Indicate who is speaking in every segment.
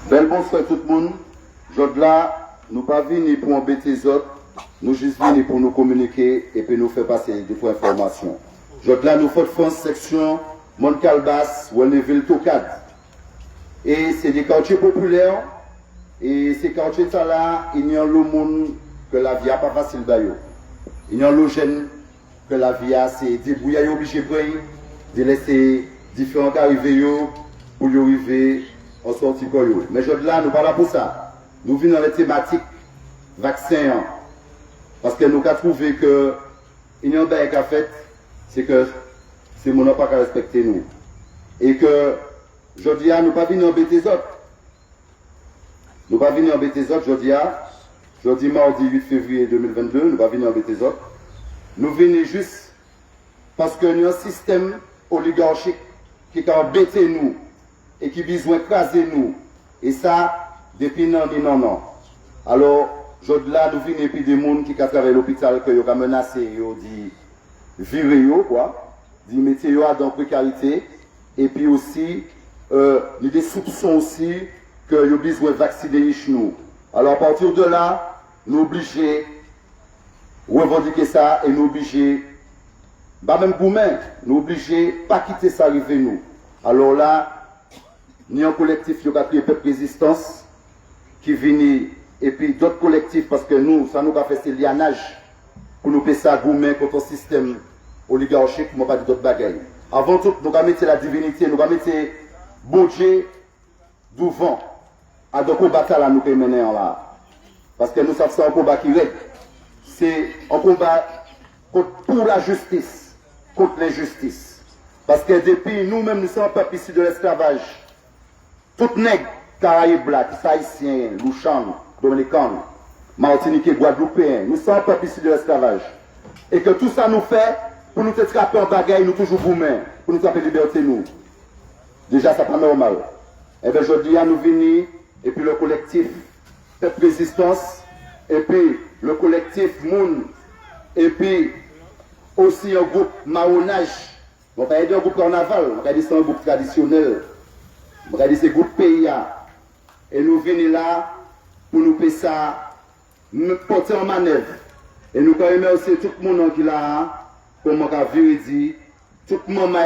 Speaker 1: Bel bonsoir tout le monde. Aujourd'hui là, nous pas venir pour embêter les autres, nous juste venir pour nous communiquer et puis nous faire passer des informations. Aujourd'hui là, nous faisons France section Montcalbas, Welleville, Tocade. Et c'est des quartiers populaires. Et ces quartiers là, il y a le monde que la vie n'est pas facile d'ailleurs. Il y a le jeune que la vie a, c'est débrouiller obligé de laisser différents arriver pour y arriver en sortie. Mais aujourd'hui là, nous ne parlons pas pour ça. Nous venons dans les thématiques vaccins. Parce que nous avons trouvé que il y a un bail qu'a fait, c'est que ces gens n'ont pas qu'à respecter nous. Et que aujourd'hui, nous ne pas venir embêter les autres. Nous ne pas venir embêter les autres aujourd'hui, mardi 8 février 2022, nous ne pas venir embêter les autres. Nous venons juste parce que nous avons un système oligarchique qui a embêté nous et qui a besoin d'écraser nous. Et ça, depuis non. Alors, aujourd'hui, nous venons depuis des gens qui ont travaillé à l'hôpital, qui ont menacé, qui ont dit virer, dit mettre dans la précarité. Et puis aussi, il y a des soupçons aussi que nous avons besoin de vacciner nous. Alors à partir de là, nous sommes obligés de revendiquer ça et nous sommes obligés, pas même pour nous, nous sommes obligés de ne pas quitter ça arriver nous. Alors là, nous avons un collectif qui a créé Peuple Résistance qui vient et puis d'autres collectifs parce que nous, ça nous a fait ce lianage pour nous faire ça gourmet contre un système oligarchique, pour ne pas dire d'autres bagailles. Avant tout, nous avons mis la divinité, nous avons mis bon Dieu devant. À donc combat là nous pouvons mener là. Parce que nous savons que c'est un combat qui règle. C'est un combat pour la justice, contre l'injustice. Parce que depuis nous-mêmes, nous sommes un peuple issu de l'esclavage. Tout nègre, Caraïbes black, Haïtien, Louchan, Dominicain, Martiniquais, Guadeloupéen, nous sommes un peuple issu de l'esclavage. Et que tout ça nous fait pour nous attraper en bagaille, nous toujours vous mains, pour nous attraper liberté nous. Déjà, ça pas normal. Et bien aujourd'hui, nous venons. Et puis le collectif Peuple Résistance, et puis le collectif Moun, et puis aussi un groupe Maronnage. On va dire un groupe carnaval, on va dire c'est un groupe traditionnel, on va dire c'est un groupe PIA. Et nous venons là pour nous faire ça, nous porter en manœuvre. Et nous remercier tout le monde qui est là, comme on a vu dit, tout le monde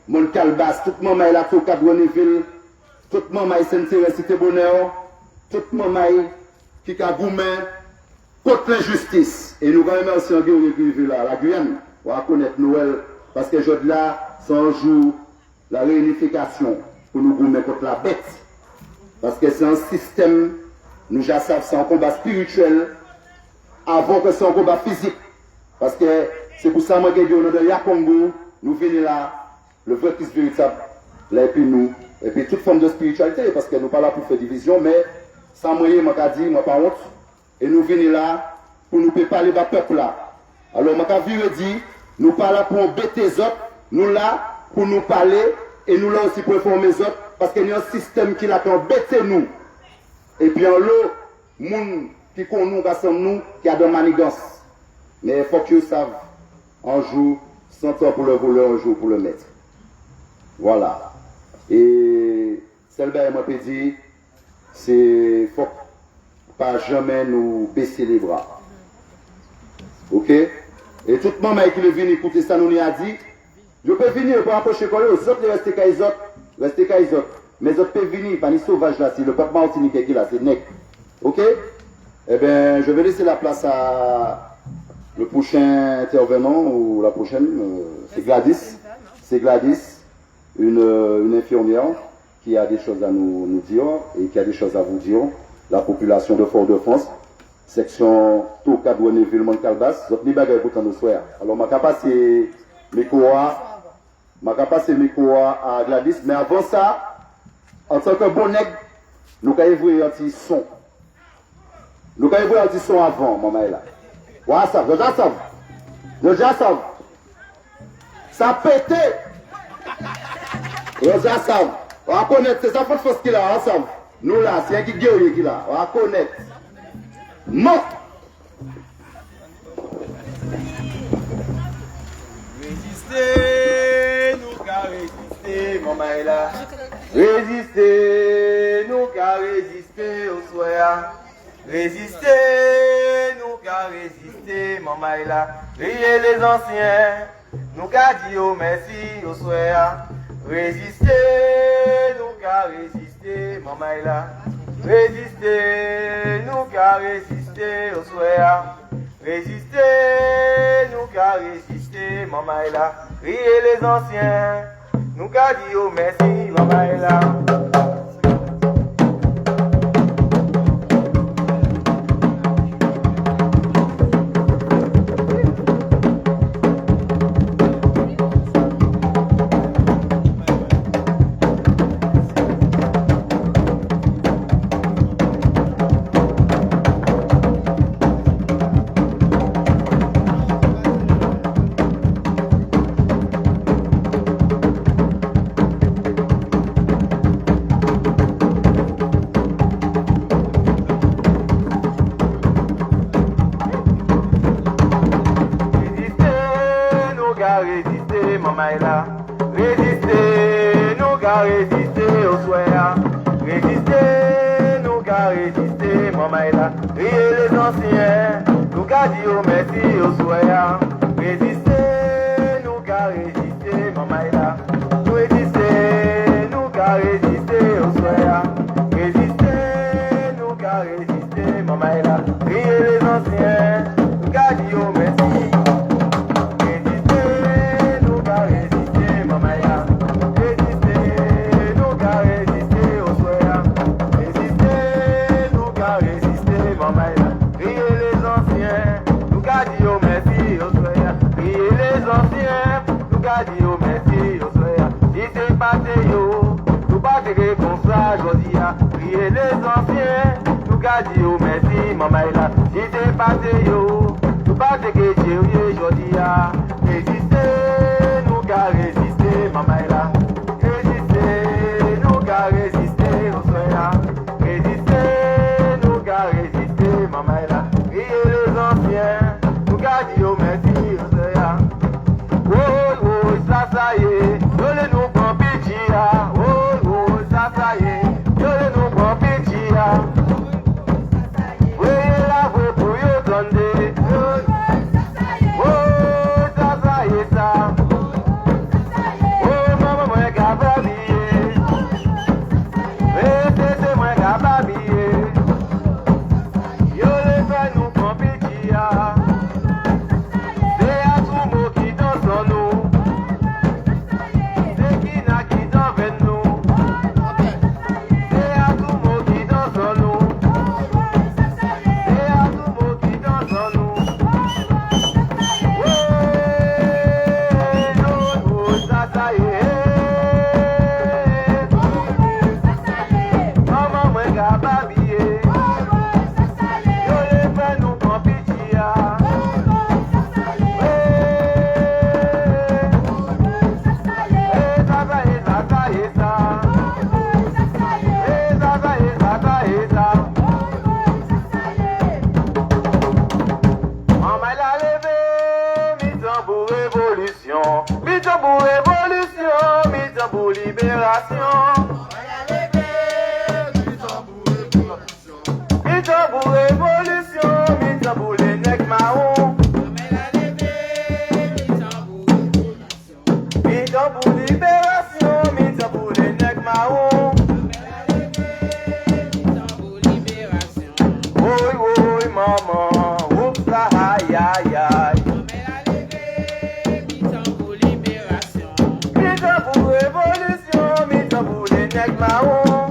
Speaker 1: mon Calbas, tout le monde là, tout le Welleville. Tout le monde est Cité Bonheur, tout le monde qui a gourmé contre l'injustice. Et nous remercions la Guyane, on va connaître Noël, parce que aujourd'hui là, c'est un jour la réunification pour nous gourmer contre la bête. Parce que c'est un système, nous savons que c'est un combat spirituel avant que c'est un combat physique. Parce que c'est pour ça que je dis au nom de Yakongo, nous venons là, le vrai Christ véritable, là et puis nous. Et puis toute forme de spiritualité, parce que nous ne sommes pas là pour faire division, mais sans moyen, je dis, je pas honte. Et nous venons là pour nous préparer le peuple là. Alors, je dis, nous ne sommes pas là pour embêter les autres, nous là pour nous parler, et nous là aussi pour informer les autres, parce qu'il y a un système qui l'a embêté nous. Et puis en l'eau, les gens qui connaissent nous, qui a de manigance. Mais il faut que vous sachiez, un jour, 100 ans pour le voleur, un jour pour le maître. Voilà. Et celle que moi peux dire, c'est faut pas jamais nous baisser les bras. Ok? Et tout le monde qui vient écouter ça, nous a dit, je peux venir pour approcher les autres, rester qu'à les autres, mais les autres peuvent venir, pas les sauvages là, c'est le peuple martiniquais qui est là, c'est nec. Ok? Eh bien, je vais laisser la place à le prochain intervenant ou la prochaine, c'est Gladys. C'est Gladys. Une infirmière qui a des choses à nous dire et qui a des choses à vous dire. La population de Fort-de-France, section Tocade, Welleville, Montcalbas, d'autres bagages pour nous soir. Alors, je vais passer mes micro à Gladys, mais avant ça, en tant que bon nègre, nous avons évolué un petit son. Nous avons évolué un petit son avant, maman est là. Voilà ça, déjà ça. Ça pétait. On va connaître, c'est ça faut faire ce qu'il a ensemble. Nous là, c'est un qui guerrier qui là, on va connaître. Non.
Speaker 2: Résister, nous qu'à résister. résister, maman est là. Résister, nous qu'à résister au soir. Résister, nous qu'à résister, maman est là. Riez les anciens, nous qu'à dire merci au soir. Résister, nous qu'à résister, maman est là. Résister, nous qu'à résister au soir. Résister, nous qu'à résister, maman est là. Riez les anciens, nous qu'à dire merci, maman est là. Résister, maman est là. Résister, nous qu'à résister au soir. Résister, nous qu'à résister, maman est là. Riez les anciens, nous qu'à dire merci au soir. Résister, nous qu'à résister, maman est là. Résister, nous qu'à résister au soir. Résister, nous qu'à résister, maman est là. Riez les anciens, nous qu'à dire merci. Priez les anciens, nous gardons merci, maman est là. Si c'est passé yo, nous pas te que Dieu aujourd'hui. Résister, nous qu'à résister, maman est là. Résister, nous qu'à résister au soir. Résister, nous qu'à résister, maman est là. Priez les anciens, nous gardons merci au soir. Oh, oh, ça y est, donnez-nous bon pitié. Oh, oh, ça y est. Mitan pour révolution, mitan pour libération. Mitan pour révolution, mitan pour les nègres marrons. Mitan pour libération, mitan pour les nègres marrons. Oui, oui, maman, oups là, aïe, aïe, aïe. Marron.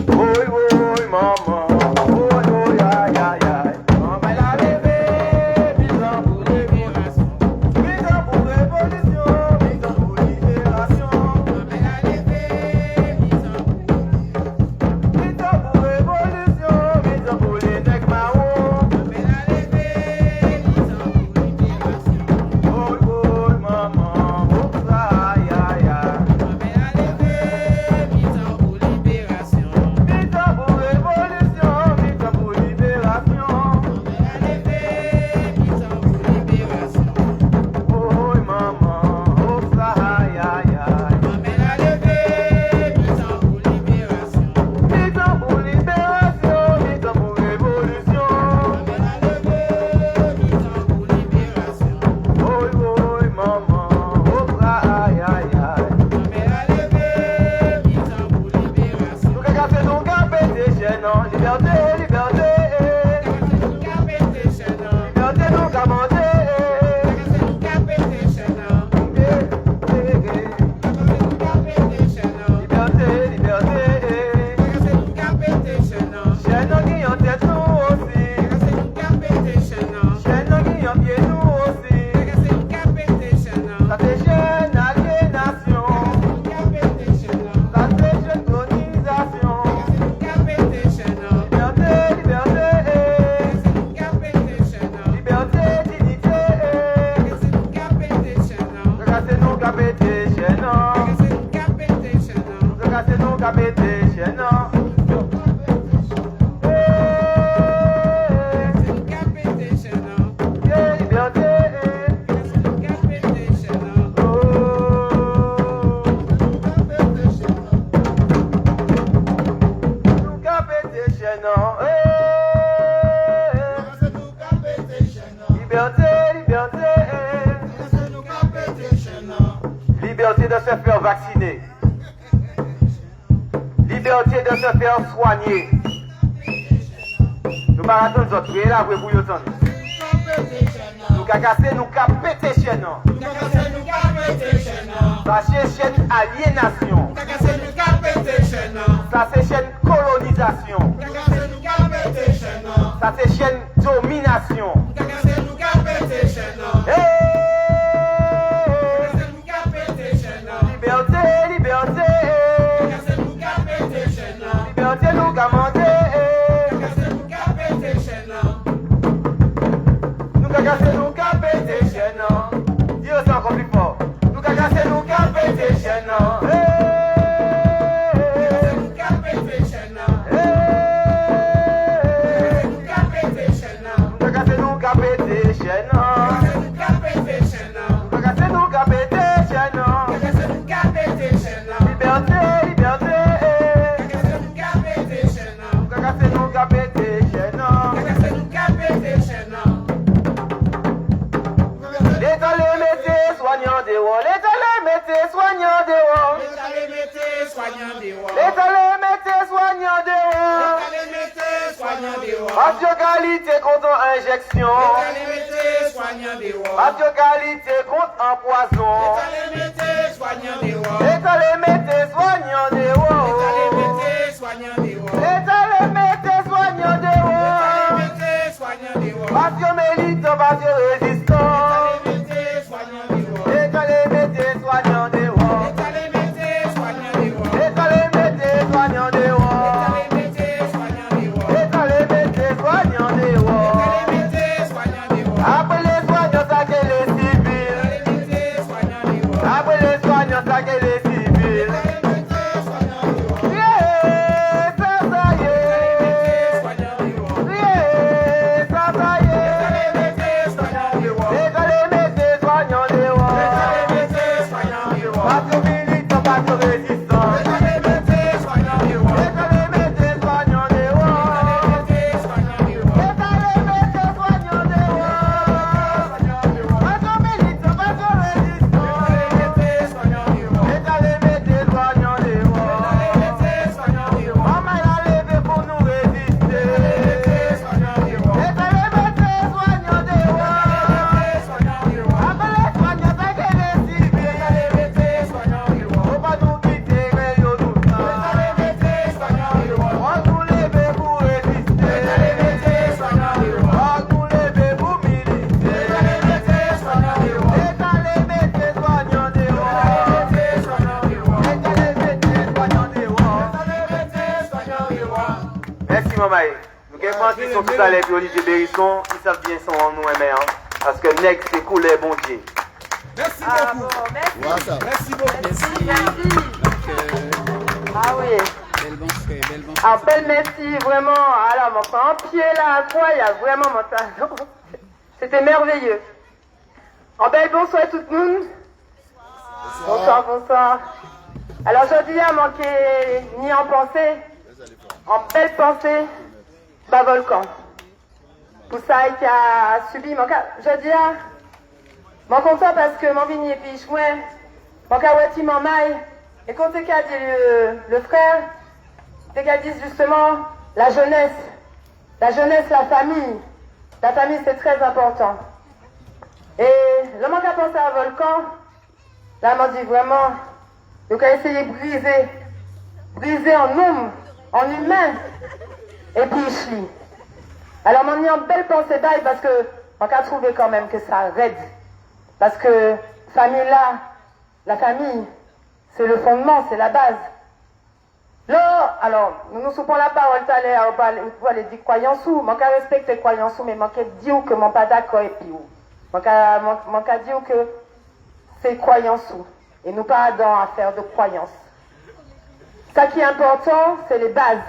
Speaker 2: Oui, oui, maman. Oui, oui, aïe, aïe, aïe. Maman, elle a levé, mitan pour libération. Mitan pour révolution, mitan pour libération. Maman, elle a levé, mitan pour révolution, mitan pour les nègres marrons. Maman, elle a levé, mitan pour libération. Oui, oui, maman. pété chaîne. Nous casser nous qu'a pété chaîne. Liberté de se faire vacciner. Liberté de se faire soigner. Nous pas attendre les autres là pour vous entendre. Nous qu'a casser, nous qu'a pété chaîne. Ça c'est chaîne aliénation. Ça c'est chaîne colonisation. Ça c'est chaîne domination. Liberté nous qu'a mandé. Nous qu'a cassé nous qu'a pété chaîne. Dis ça encore plus fort. Nous qu'a cassé nous qu'a pété chaîne. Nous qu'a pété chaîne. Nous qu'a pété chaîne. Nous qu'a cassé nous qu'a pété chaîne. Nous qu'a pété chaîne. Nous qu'a cassé nous qu'a pété chaîne. Nous qu'a pété chaîne. Liberté, liberté. L'État les mettez soignants des walls. L'État les mettez soignants des walls. L'État les mettez soignants des walls. L'État les mettez soignants des walls. L'État les mettez soignants des walls. Radio qualité contre injection. L'État les mettez soignants des walls. Radio qualité contre empoison. L'État les mettez soignants des walls. L'État les mettez soignants des walls. L'État les mettez soignants des walls. L'État les mettez soignants des walls. L'État les mettez soignants des walls. Radio militant, radio résistant. Ils sont tous à l'aise, Olivier Bérisson, ils savent bien son nom, parce que nègre c'est cool et bon Dieu.
Speaker 3: Merci beaucoup.
Speaker 4: Merci.
Speaker 3: Merci beaucoup.
Speaker 5: Ah oui.
Speaker 4: Belle bonsoir, belle bonsoir.
Speaker 5: Ah, belle merci, vraiment. Alors, mon frère, en pied là, incroyable, vraiment, mon talent. C'était merveilleux. En belle bonsoir tout le monde. Bonsoir, bonsoir. Alors, je dis à manquer ni en pensée, en belle pensée, bas volcan. Pour ça, qui a subi mon cas, je dis à mon content parce que mon vigné puis je mon kawati mon maille, et quand c'est qu'a dit le frère, c'est qu'elle dit justement la jeunesse, la famille. La famille c'est très important. Et le manque à penser à volcan, là m'a dit vraiment, donc à essayer de briser en homme, en humain, et puis je. Alors m'en dit en belle pensée d'ail parce que on a trouvé quand même que ça raide. Parce que famille là, la famille, c'est le fondement, c'est la base. Là, alors, nous nous soupons la parole tout à l'heure, on va dire croyance ou, moi je respecte croyance ou, mais moi je dire que mon pas d'accord et puis ou. Moi je dire que c'est croyance ou. et nous pas dans affaire de croyance. Ça qui est important, c'est les bases.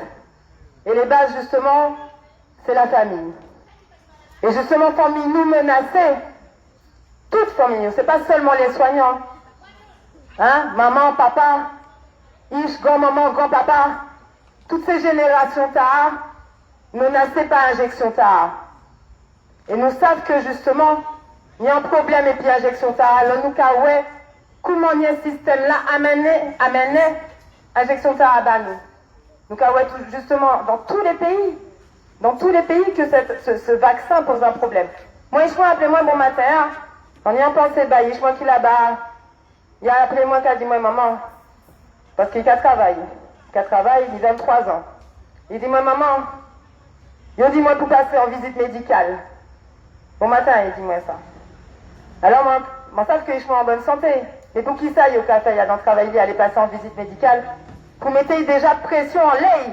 Speaker 5: Et les bases, justement, c'est la famille. Et justement, famille nous menacée, toute famille, c'est pas seulement les soignants. Hein? Maman, papa, ish, grand-maman, grand-papa, toutes ces générations tard, menacées par injection tard. Et nous savons que justement, il y a un problème et puis injection tard. Alors nous, ouais, comment il y a un système là amené injection tard à Banou. Nous, ouais, justement, dans tous les pays que ce vaccin pose un problème. Moi, je appelé moi bon matin, on y a pensé, bah, je qui là-bas, il a appelé moi, qui a dit, moi, maman, parce qu'il a travaillé, il a 23 ans. Il dit, moi, maman, il dit, moi, pour passer en visite médicale. Bon matin, il dit, moi, ça. Alors, moi, savent que je suis en bonne santé. Mais pour qui ça, il y a au café, il y a dans le travail, il aller passer en visite médicale. Pour mettre déjà pression en l'air.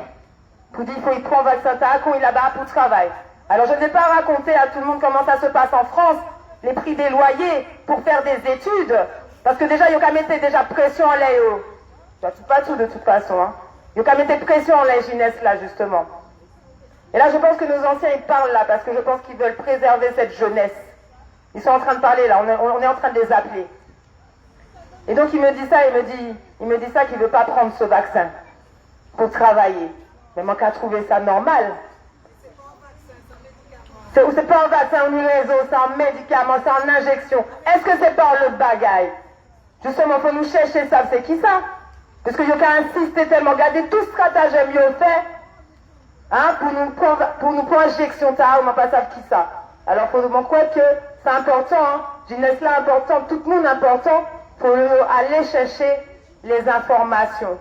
Speaker 5: Pour dire, il faut y prendre vaccin quand il est là-bas pour travail. Alors, je ne vais pas raconter à tout le monde comment ça se passe en France, les prix des loyers pour faire des études. Parce que déjà, il y a qu'à mettre déjà pression en l'air. Pas tout de toute façon. Hein. Il y a qu'à mettre pression en l'air, jeunesse, là, justement. Et là, je pense que nos anciens, ils parlent là, parce que je pense qu'ils veulent préserver cette jeunesse. Ils sont en train de parler là, on est en train de les appeler. Et donc, il me dit ça, il me dit ça qu'il ne veut pas prendre ce vaccin pour travailler. Mais moi, qu'à trouver ça normal. C'est pas un vaccin, un réseau, c'est un médicament, c'est une injection. Est-ce que c'est pas l'autre bagaille? Justement, il faut nous chercher ça, c'est qui ça? Parce qu'il y a qu'à insister tellement, regardez tout stratagème mieux fait, hein, pour nous prendre injection, on ne pas savoir qui ça. Alors, il faut croire que c'est important, hein, jeunesse là important, tout le monde important, il faut aller chercher les informations.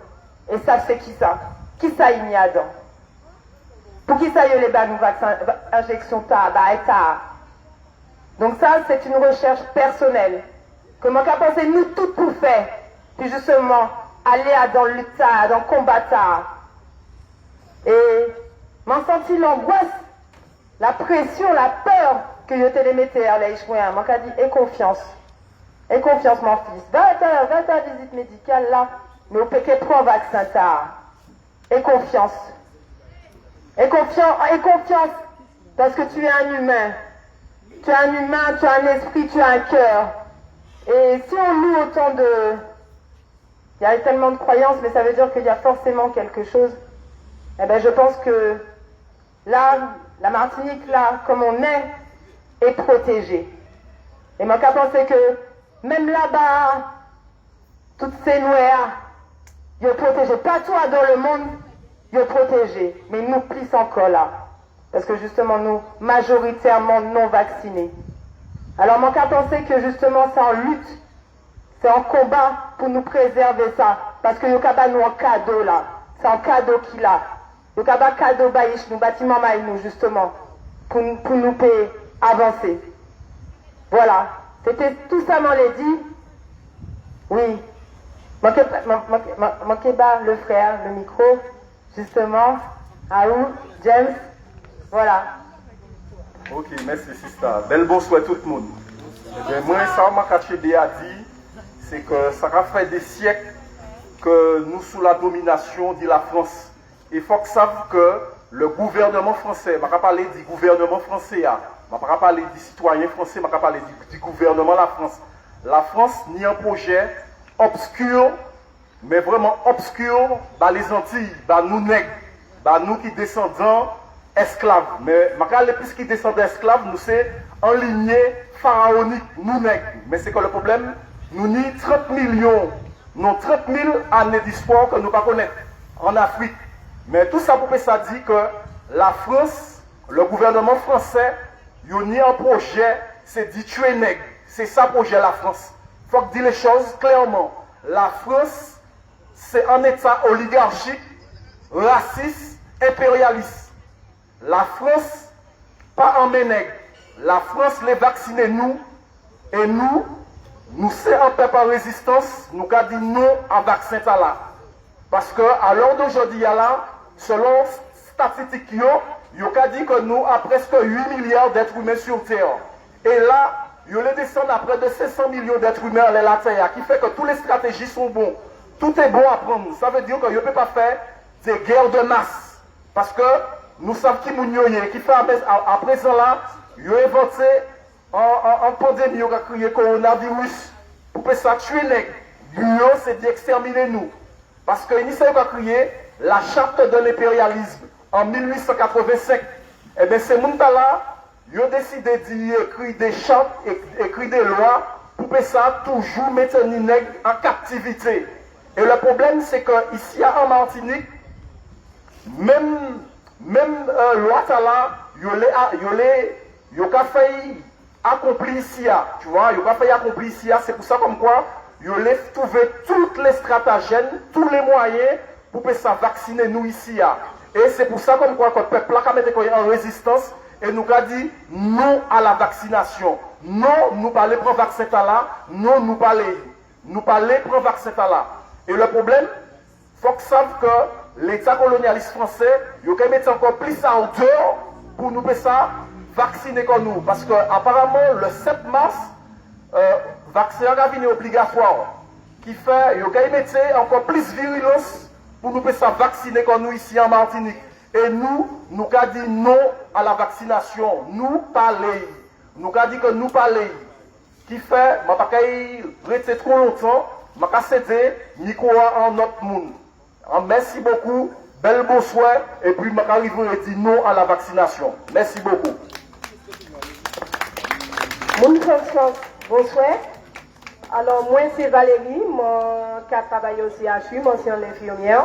Speaker 5: Et ça, c'est qui ça? Qui ça il y a dedans? Pour qui ça y est les bains vaccins, injection tard. Donc ça, c'est une recherche personnelle. Comment qu'à penser nous toutes pour faire, puis justement aller dans le tas, dans le combat tard. Et m'en senti l'angoisse, la pression, la peur que je te les mettais à l'échouin. M'en qu'a dit, aie confiance. Aie confiance, mon fils. Va à ta visite médicale là, mais au péquet prends vaccin tard. Aie confiance. Aie confiance, parce que tu es un humain. Tu es un humain, tu as un esprit, tu as un cœur. Et si on loue autant de... Il y a tellement de croyances, mais ça veut dire qu'il y a forcément quelque chose. Eh bien, je pense que là, la Martinique, là, comme on est protégée. Et moi, qu'à penser que même là-bas, toutes ces noirs, ils sont protégés. Pas toi dans le monde, ils sont protégés. Mais nous, plus encore là. Parce que justement, nous, majoritairement non vaccinés. Alors, moi, qu'à penser que justement, c'est en lutte, c'est en combat pour nous préserver ça. Parce que Yokaba nous en cadeau là. C'est un cadeau qu'il a. Yokaba cadeau baïch nous, bâtiment maï nous, justement, pour nous payer, avancer. Voilà. C'était tout ça, m'en l'a dit. Oui. Manquez pas le frère, le micro, justement. Aou, James. Voilà.
Speaker 3: Ok, merci Sista. Bel bonsoir tout le monde. Eh bien, moi, ça m'a caché a dit, c'est que ça a fait des siècles que nous sous la domination de la France. Il faut que savent que le gouvernement français, je ne vais pas parler du gouvernement français, je ne vais pas parler des citoyens français, je ne vais pas parler du gouvernement de la France. La France ni un projet obscur, mais vraiment obscur, dans les Antilles, dans nous nègres, dans nous qui descendons esclaves. Mais les plus qui descendent esclaves, nous c'est en lignée pharaonique, nous nègres. Mais c'est que le problème, nous ni 30 millions, non 30 000 années d'histoire que nous ne connaissons pas en Afrique. Mais tout ça pour ça dit que la France, le gouvernement français, il y a un projet, c'est de tuer nègres. C'est ça le projet de la France. Il faut dire les choses clairement. La France, c'est un État oligarchique, raciste, impérialiste. La France, pas en nègres. La France les vaccine nous, et nous sommes un peuple en résistance, nous avons dit non à vaccin là. Parce que à l'heure d'aujourd'hui, selon statistiques, il y a dit que nous avons presque 8 milliards d'êtres humains sur Terre. Et là, ils les descendent à près de 500 millions d'êtres humains à la Terre, qui fait que toutes les stratégies sont bonnes. Tout est bon à prendre. Ça veut dire qu'on ne peut pas faire des guerres de masse. Parce que nous savons qui qui fait à présent là, ils ont inventé en pandémie, ils ont créé coronavirus pour que ça tue les nègres. But, c'est d'exterminer nous. Parce que nous avons créé la charte de l'impérialisme en 1885. Et bien ces gens-là, ils ont décidé d'écrire des chartes, écrire des lois pour que ça toujours mettre les nègres en captivité. Et le problème, c'est qu'ici en Martinique, même loi là, ils ont fait accomplir ici, tu vois, ils ont fait accomplir ici, c'est pour ça comme quoi, ils ont trouvé toutes les stratagèmes, tous les moyens pour que ça vacciner nous ici. Et c'est pour ça comme quoi que le peuple a mis en résistance et nous a dit non à la vaccination. Non, nous parlons pour vaccin là, non, nous parlons pour vaccin là. Et le problème, il faut que savent que l'État colonialiste français, il a mettre encore plus à hauteur pour nous ça vacciner comme nous. Parce que apparemment le 7 mars, vaccin a venu obligatoire. Qui fait, il a mettre encore plus virulence pour nous ça vacciner comme nous ici en Martinique. Et nous avons dit non à la vaccination. Nous parlons. Nous avons dit que nous parlons. Qui fait, je ne vais pas rester trop longtemps. Je vais céder micro en notre monde. Merci beaucoup, bel bonsoir, et puis je vais arriver et dire non à la vaccination. Merci beaucoup.
Speaker 5: Bonsoir. Alors, moi, c'est Valérie, qui travaille au CHU, moi, c'est une infirmière.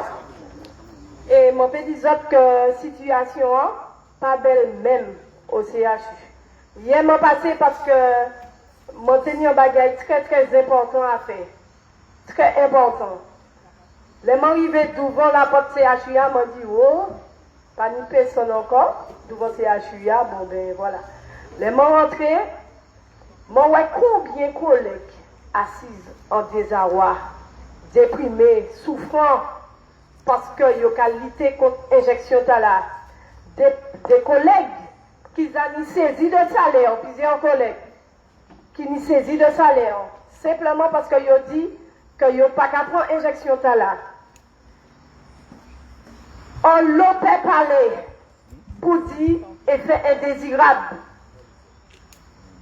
Speaker 5: Et je peux dire que la situation n'est pas belle même au CHU. Hier, je suis passé parce que je tenais un bagage très, très important à faire. Très important. Les gens arrivés devant la porte CHUA m'ont dit, oh, pas ni personne encore, devant CHUA, bon ben voilà. Les gens rentrés, m'ont vu combien de collègues assises en désarroi, déprimés, souffrant, parce qu'ils ont lutté contre l'injection de là. Des collègues qui ont saisi de salaire, plusieurs collègues, qui ont saisi de salaire, simplement parce qu'ils ont dit qu'ils n'ont pas qu'à prendre l'injection de là. On l'a parlé pour dire effet indésirable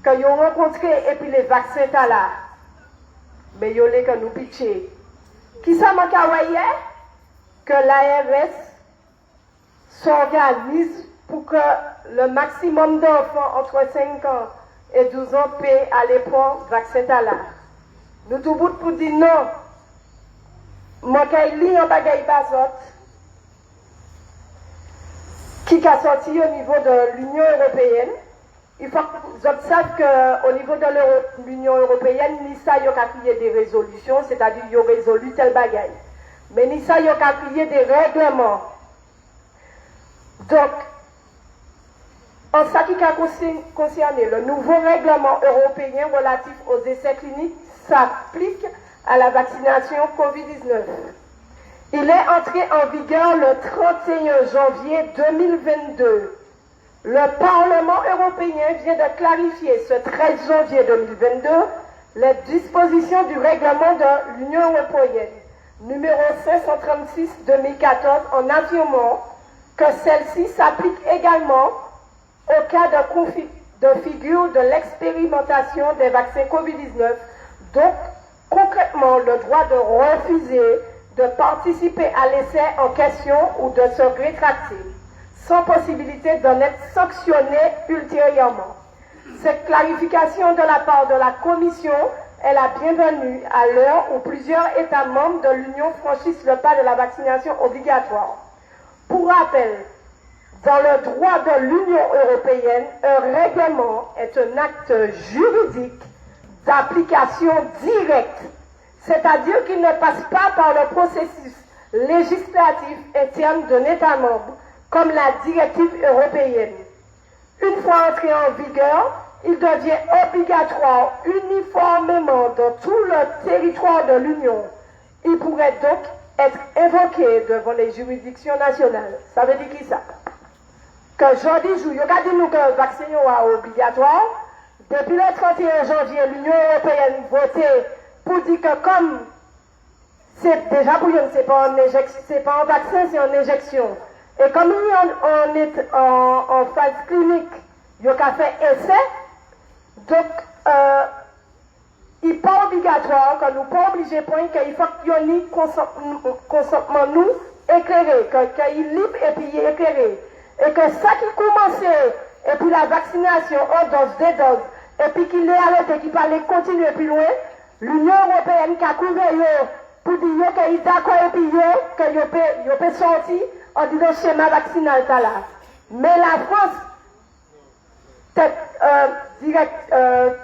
Speaker 5: qu'ils ont rencontré et puis les vaccins là. Mais ils ont que nous pitcher. Qui ça m'a dit que l'ARS s'organise pour que le maximum d'enfants entre 5 ans et 12 ans puissent aller prendre vaccin là. Nous tout bout pour dire non. Moi, quand il lit un bagage basote, qui a sorti au niveau de l'Union européenne, il faut que vous observez qu'au niveau de l'Union européenne, NISA a créé des résolutions, c'est-à-dire qu'il a résolu tel bagage. Mais NISA a créé des règlements. Donc, en ce qui a concerné le nouveau règlement européen relatif aux essais cliniques s'applique à la vaccination Covid-19. Il est entré en vigueur le 31 janvier 2022. Le Parlement européen vient de clarifier ce 13 janvier 2022 les dispositions du règlement de l'Union européenne numéro 536-2014 en affirmant que celle-ci s'applique également au cas de figure de l'expérimentation des vaccins Covid-19. Donc, concrètement, le droit de refuser de participer à l'essai en question ou de se rétracter, sans possibilité d'en être sanctionné ultérieurement. Cette clarification de la part de la Commission est la bienvenue à l'heure où plusieurs États membres de l'Union franchissent le pas de la vaccination obligatoire. Pour rappel, dans le droit de l'Union européenne, un règlement est un acte juridique d'application directe, c'est-à-dire qu'il ne passe pas par le processus législatif interne d'un État membre, comme la directive européenne. Une fois entré en vigueur, il devient obligatoire uniformément dans tout le territoire de l'Union. Il pourrait donc être invoqué devant les juridictions nationales. Ça veut dire qui ça? Que jeudi jour, il y a dit nous que le vaccin est obligatoire,
Speaker 6: Depuis le 31 janvier, l'Union européenne votait pour dire que comme c'est déjà pour nous, c'est pas un vaccin, c'est une injection. Et comme on est en phase clinique, il y a fait essai, donc il n'est pas obligatoire, que nous pas obligés point qu'il faut qu'il y ait consentement nous éclairé, qu'il est libre et puis il est éclairé. Et que ça qui commençait, et puis la vaccination en dose, des doses, et puis qu'il est arrêté, qu'il fallait continuer plus loin, l'Union européenne qui a couvert pour dire qu'il est d'accord et puis qu'il peut sortir en disant le schéma vaccinal là. Mais la France,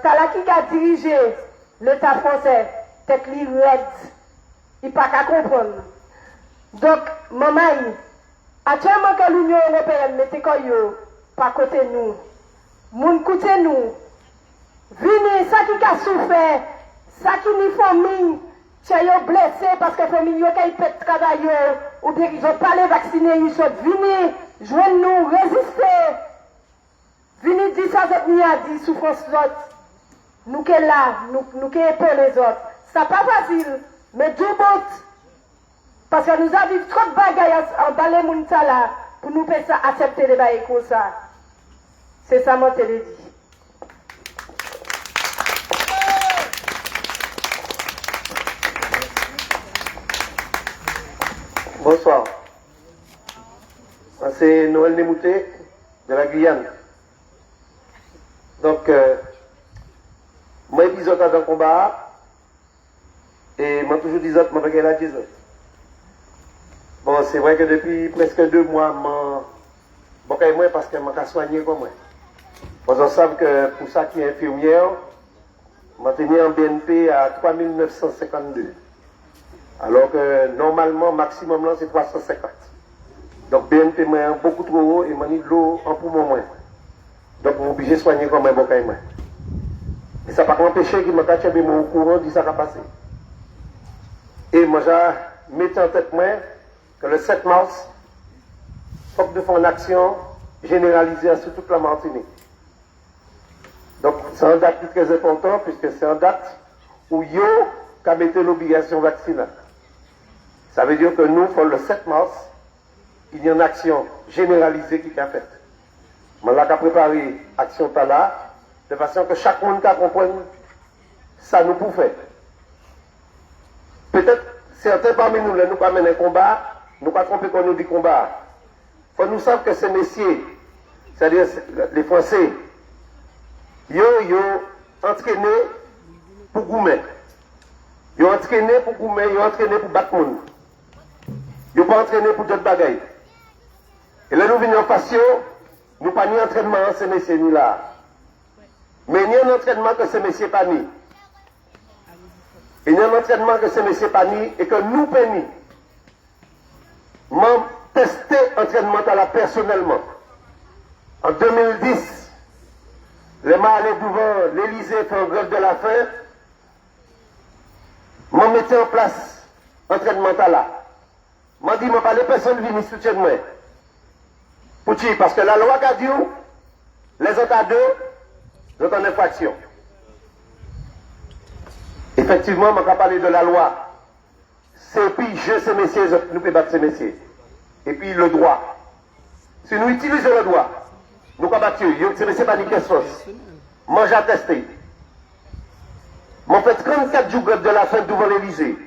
Speaker 6: Tala qui a dirigé l'État français, tête li red, il n'a pas qu'à comprendre. Donc, maman, actuellement que l'Union européenne mette pas côté nous, moun côté nous, venez, ça qui a souffert, ça qui ni famille, qui a blessé parce que famille qui peut travailler, ou bien qu'ils n'ont pas les vacciner, ils sont venez, joignez-nous, résistez. Venez dire ça, vous a dit souffrance l'autre. Nous qui sommes là, nous qui pour les autres. Ce n'est pas facile, mais du bon. Parce que nous avons trop de bagages en bas les gens là pour nous faire accepter les bagages comme ça. C'est ça, moi, je te le dis.
Speaker 7: Bonsoir. C'est Noël Némouté de la Guyane. Donc, moi, épisode dans le combat, et moi, toujours dit que je la disais. Bon, c'est vrai que depuis presque 2 mois, je suis moins parce que je suis soigné comme moi. Vous savez que pour ça qui est infirmière, je tenu en BNP à 3952. Alors que normalement, maximum là, c'est 350. Donc BNP est beaucoup trop haut et je de l'eau en poumon moins. Donc je suis obligé de soigner comme un bon caïman. Et ça n'a pas empêché que je me mon courant de ça qui a passé. Et moi, j'ai mis en tête moi que le 7 mars, il faut que nous fassions une action généralisée sur toute la Martinique. Donc c'est une date qui est très importante puisque c'est une date où yo a mis l'obligation vaccinale. Ça veut dire que nous, pour le 7 mars, il y a une action généralisée qui est faite. On a préparé l'action là, de façon que chaque monde comprenne ça nous pour faire. Peut-être certains parmi nous, nous pas mener un combat, nous pas tromper qu'on nous dit combat. Il faut nous savoir que ces messieurs, c'est-à-dire les Français, ils ont entraîné pour goumer. Ils ont entraîné pour goumer, ils ont entraîné pour battre le monde. Ils n'ont pas entraîné pour d'autres bagailles. Et là, nous venons en passion, nous pas ni entraînement, ces messieurs ni là. Mais il y a un entraînement que ces messieurs pas ni. Il y a un entraînement que ces messieurs pas ni et que nous pas ni. Moi, testé entraînement là personnellement. En 2010, les mains allaient devant l'Élysée pour un grève de la faim. Moi, mettais en place entraînement là. Moi, dit, moi, pas les personnes viennent soutiennent moi. Pourquoi? Parce que la loi a dit, les autres à deux, ils ont une infraction. Effectivement, je vais parler de la loi. C'est puis je, ces messieurs, nous pouvons battre ces messieurs. Et puis le droit. Si nous utilisons le droit, nous pouvons battre ces messieurs pas ni question. Moi, j'ai attesté. Moi, fait 34 jours de la fin devant l'Élysée.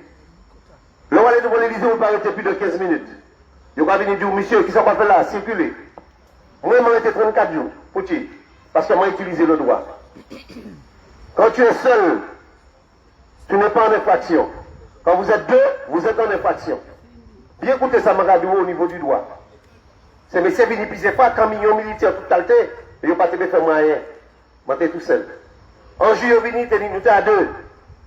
Speaker 7: Là, on va aller devant l'Élysée, on va arrêter plus de 15 minutes. Il va venir dire, monsieur, qui sont pas fait là, circuler. Moi, je m'arrête 34 jours. Pourquoi? Parce que moi, j'ai utilisé le droit. Quand tu es seul, tu n'es pas en infraction. Quand vous êtes deux, vous êtes en infraction. Bien écoutez ça, regarde au niveau du droit. C'est messieurs venus pisser pas quand millions militaires tout qualité, ils n'ont pas te faire moyen. Moi, t'es tout seul. En juillet, venu, t'es dit, nous t'es à deux.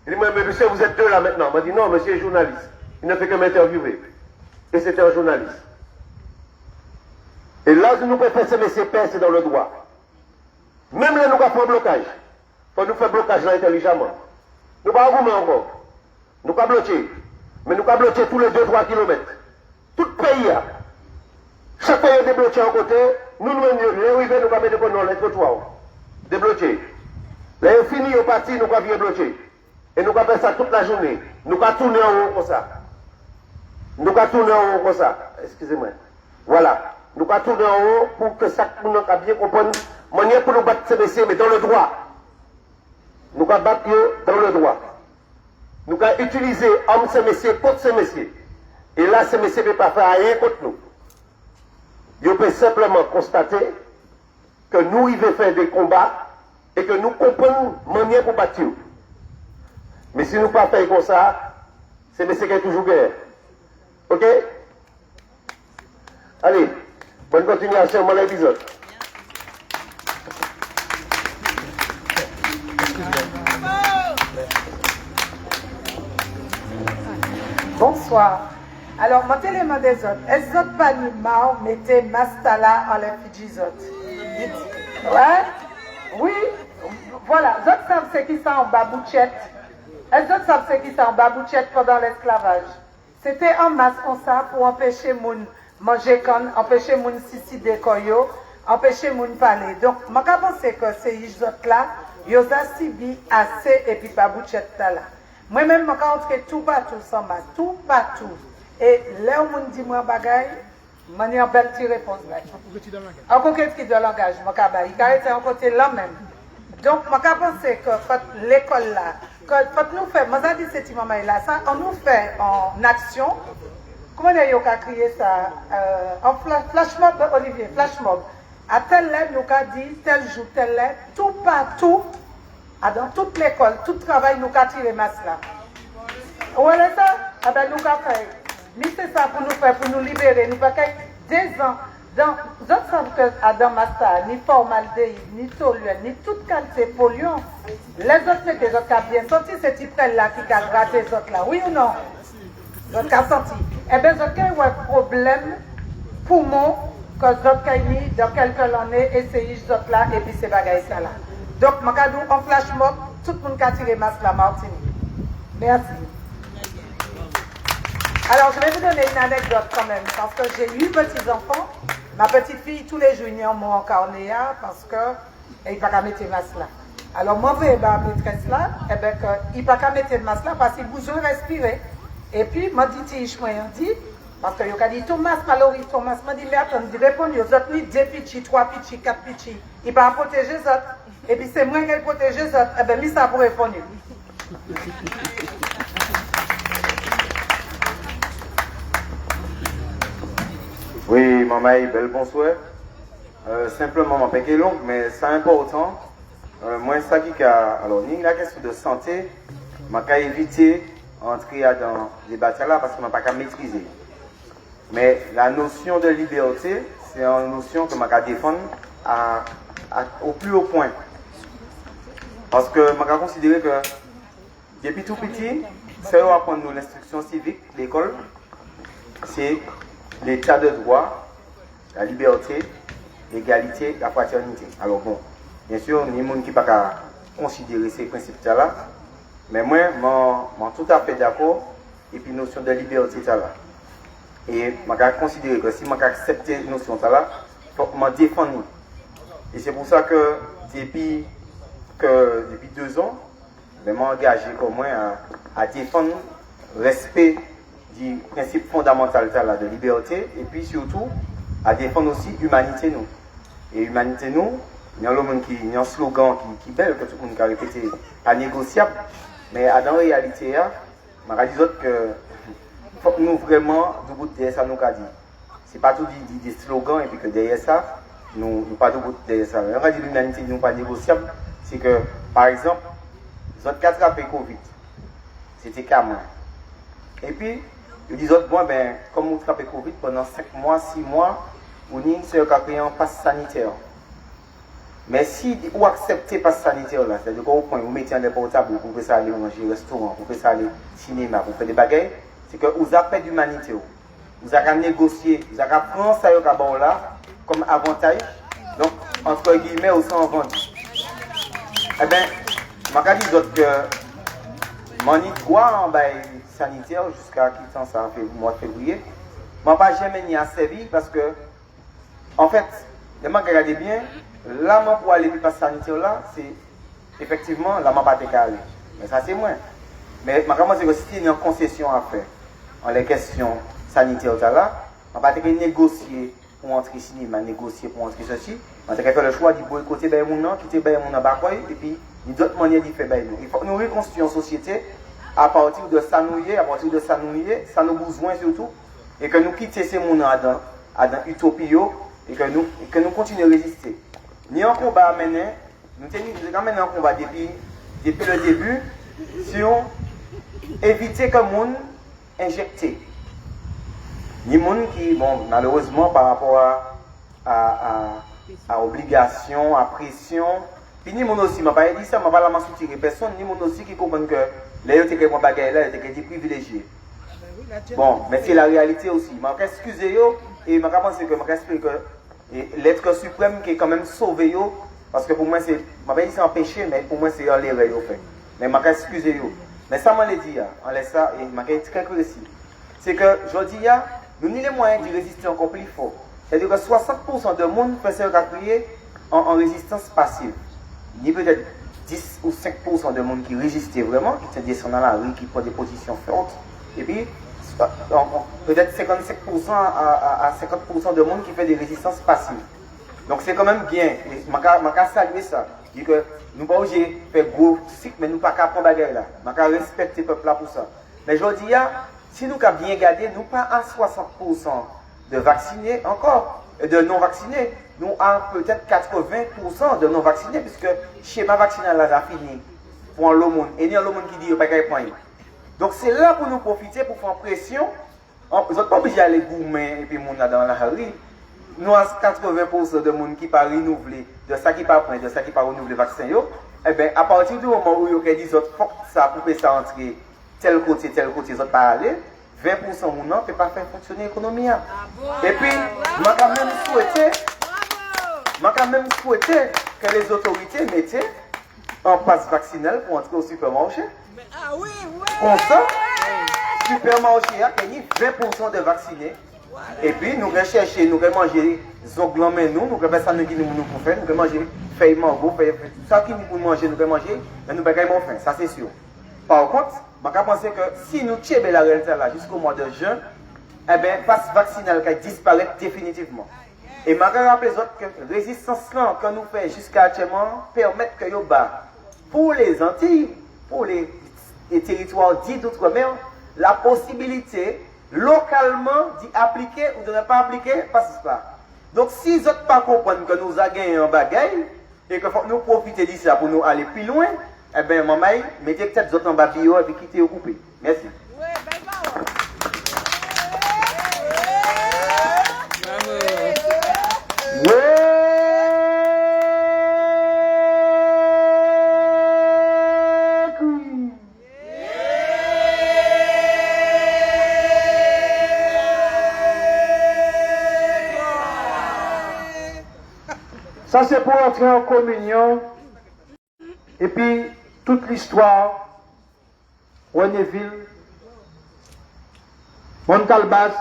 Speaker 7: Il dit, mais monsieur, vous êtes deux là maintenant. Moi, dit, non, monsieur est journaliste. Il ne fait que m'interviewer. Et c'était un journaliste. Et là, nous pouvons faire ces messieurs c'est dans le droit. Même là, nous avons fait un blocage. Il faut nous faire blocage là intelligemment. Nous ne pouvons pas rouler encore. Nous ne pouvons pas bloquer. Mais nous ne pouvons pas bloquer tous les 2-3 km. Tout le pays. Chaque pays est débloqué en côté. Nous, nous arrivons, nous pouvons mettre les trottoirs. Débloquer. Là, fini, au parti, nous avons bloqué. Et nous avons fait ça toute la journée. Nous avons tourné en haut comme ça. Nous avons tourné en haut comme ça. Excusez-moi. Voilà. Nous avons tourné en haut pour que ça nous a bien comprendre. Manière pour nous battre ces messieurs, mais dans le droit. Nous avons battre dans le droit. Nous avons utilisé hommes ces messieurs contre ces messieurs. Et là, ces messieurs ne peuvent pas faire rien contre nous. Ils peuvent simplement constater que nous, ils veulent faire des combats et que nous comprenons manière pour battre. Mais si nous ne pas faire comme ça, c'est messieurs qui ont toujours guerre. Ok? Allez, bonne continuation, mon épisode.
Speaker 8: Bonsoir. Alors, montez les mains des autres. Est-ce que pas nous mal mettez Mastala en les autres? Ouais? Oui? Voilà. Les autres savent ce qui sont en babouchette. Est-ce que vous savez ce qui sont en babouchette pendant l'esclavage? C'était en masse comme ça pour empêcher moun manger con, empêcher moun suicider koyo, empêcher moun parler. Donc, je pense que ces autres là, ils ont subi assez et puis babouchette là. Moi-même, je rentre tout partout sans masse, tout partout. Et là où on dit moi bagaille, je n'ai pas de réponse. En concrétisé de langage, il arrête en côté là même. Donc, je pense que l'école là, quand nous faisons, moi je dis cette maman là, ça, on nous fait en action. Comment on a crié ça? En flash mob, Olivier, flash mob. À telle lettre, nous avons dit tel jour, telle lettre, tout partout, dans toute l'école, tout travail, nous avons tiré masse là. Où est ça? Ah ben, nous avons fait. Mais c'est ça pour nous faire, pour nous libérer. Nous avons des ans. Vous savez que Adam Massa, ni formaldéhyde, ni toluène, ni toute qualité polluante, les autres, c'est des autres qui ont bien senti ce type-là qui a raté les autres là. Oui ou non? Les autres qui ont senti. Eh bien, les autres qui ont un problème poumon, que les autres qui ont mis dans quelques années, essayé les autres là, et puis c'est bagaille ça là. Donc, je en flash mob, tout le monde a tiré masse la Martinique. Merci. Alors, je vais vous donner une anecdote quand même, parce que j'ai 8 petits-enfants. Ma petite fille, tous les jours, ils m'ont encarné parce qu'il ne peut pas mettre masse là. Alors, moi, je vais ma maîtresse là, et bien, il ne peut pas mettre masse là parce qu'il a besoin de respirer. Et puis, je dis, parce qu'il a dit, Thomas, Mallory, Thomas, m'a dit, mais attends, il répond, il y a 2 petits, 3 petits, 4 petits. Il va protéger les autres. Et puis, c'est moi qui protège les autres. Et bien, mais ça pour répondre.
Speaker 2: Oui, maman, bel bonsoir. Simplement, ma péché longue, mais c'est important. Moi, ça qui a. Alors, ni la question de santé, je vais éviter d'entrer dans les batailles là parce que je ne peux pas maîtriser. Mais la notion de liberté, c'est une notion que je vais défendre au plus haut point. Parce que je vais considérer que depuis tout petit, c'est où apprendre nous l'instruction civique, l'école, c'est l'état de droit, la liberté, l'égalité, la fraternité. Alors bon, bien sûr, il y a des gens qui ne peuvent pas considérer ces principes-là, mais moi, je suis tout à fait d'accord, et puis la notion de liberté là. Et je considère que si je accepte cette notion-là, il faut que je défende. Et c'est pour ça que depuis 2 ans, je m'ai engagé comme moi à défendre le respect du principe fondamental de liberté et puis surtout à défendre aussi l'humanité nous. Et l'humanité nous, il y a un slogan qui est belle que tout le monde a répété, pas négociable, mais dans la réalité, je vais dire que faut que nous vraiment, du bout de derrière ça, nous avons dit. Ce n'est pas tout des slogans et puis que derrière ça, nous pas du bout de derrière ça. On va dire l'humanité n'est pas négociable, c'est que, par exemple, les autres qui ont attrapé Covid, c'était qu'à moi. Et puis, ils disent, bon, ben, comme vous attrapez Covid pendant 5 mois, 6 mois, vous n'avez qu'à un pass sanitaire. Mais si vous acceptez le pass sanitaire, c'est-à-dire qu'au point où vous mettez un portable, vous pouvez aller manger au restaurant, vous pouvez aller au cinéma, vous faites des bagailles, c'est que vous avez fait d'humanité. Vous avez négocié, vous avez pris ça là comme avantage. Donc, entre guillemets, vous s'en vendre. Eh bien, je vais dire que mon droit en bail sanitaire jusqu'à qui temps ça fait mois de février, je n'ai pas jamais ni à servir parce que, en fait, je regarder bien, là, pour aller passer sanitaire là, c'est
Speaker 9: effectivement, là, je pas été carré. Mais ça, c'est moins. Mais je pense que si il y a une concession à faire en les questions sanitaires, je ne pas été négocier pour entrer cinéma, négocier pour entrer ceci. On a fait le choix de boycotter les gens, quitter les gens dans et puis d'autres manières de faire. Il faut que nous reconstruisions une société à partir de ça nous, ça nos besoins surtout, et que nous quittions ces gens dans l'utopie et que nous continuons à résister. Ni un combat à mener, nous avons mené un combat depuis le début sur éviter que les gens injectent. Ni gens qui, bon, malheureusement, par rapport à obligation, à pression, puis ni gens aussi, je ne vais pas dire ça, je ne vais pas la soutirer personne, ni gens aussi qui comprennent que les gens qui ont des privilégiés. Bon, mais c'est la réalité aussi. Je vais excuser et je vais penser que je vais expliquer que l'être suprême qui est quand même sauvé, parce que pour moi, je ne vais pas dire c'est un péché, mais pour moi, c'est un l'erreur. Mais je vais excuser. Mais ça, je l'ai dit, on laisse ça, et je vais être très précis. C'est que, je dis, nous avons les moyens de résister encore plus fort. C'est-à-dire que 60% de monde peut se crier en résistance passive. Il y a peut-être 10 ou 5% de monde qui résistent vraiment, qui se descendent dans la rue, qui prennent des positions fortes. Et puis, peut-être 55% à 50% de monde qui fait des résistances passives. Donc c'est quand même bien. Je vais saluer ça. Je dis que nous ne pouvons pas faire gros cycle, mais nous ne pouvons pas prendre bagarre là. Je vais respecter le peuple là pour ça. Mais je dis, si nous avons bien gardé, nous pas à 60% de vaccinés encore, de non vaccinés. Nous avons peut-être 80% de non vaccinés, puisque le schéma vaccinal là a fini pour le monde. Et il y a le monde qui dit qu'il n'y a pas de point. Donc c'est là pour nous profiter, pour faire pression. Vous n'êtes pas obligé d'aller gourmet et puis monde dans la rue. Nous avons 80% de monde qui pas renouvelé, de ça qui pas prêt, de ça qui pas renouvelé le vaccin. Eh bien, à partir du moment où ils disent faut ça pour ça entrer tel côté, ils n'ont pas aller, 20% de monde ne peut pas faire fonctionner l'économie. Et puis, je quand même souhaité que les autorités mettent un passe vaccinal pour entrer au supermarché. Comme ça, le supermarché a gagné 20% de vaccinés. Et puis, nous recherchons, nous manger zonglan nous faire ça nous pour faire, nous manger feuilles mango, ça qui nous pour manger, nous manger, mais nous pas faim, ça c'est sûr. Par contre, je pense que si nous tirons la réalité là jusqu'au mois de juin, eh bien, passe vaccinal qui disparaît définitivement. Et je rappelle les autres que la résistance que nous faisons jusqu'à actuellement permet que nous bas pour les Antilles, pour les territoires dits d'outre-mer, la possibilité localement d'y appliquer ou de ne pas appliquer passe pas. Donc si vous n'êtes pas comprendre que nous avons gagné un bagaille et que nous profiter de ça pour nous aller plus loin, eh bien, maman, mettez peut-être vous en bas bio et puis quittez ou coupez. Merci.
Speaker 10: Ça c'est pour entrer en communion. Et puis toute l'histoire, Renéville, Montcalbas,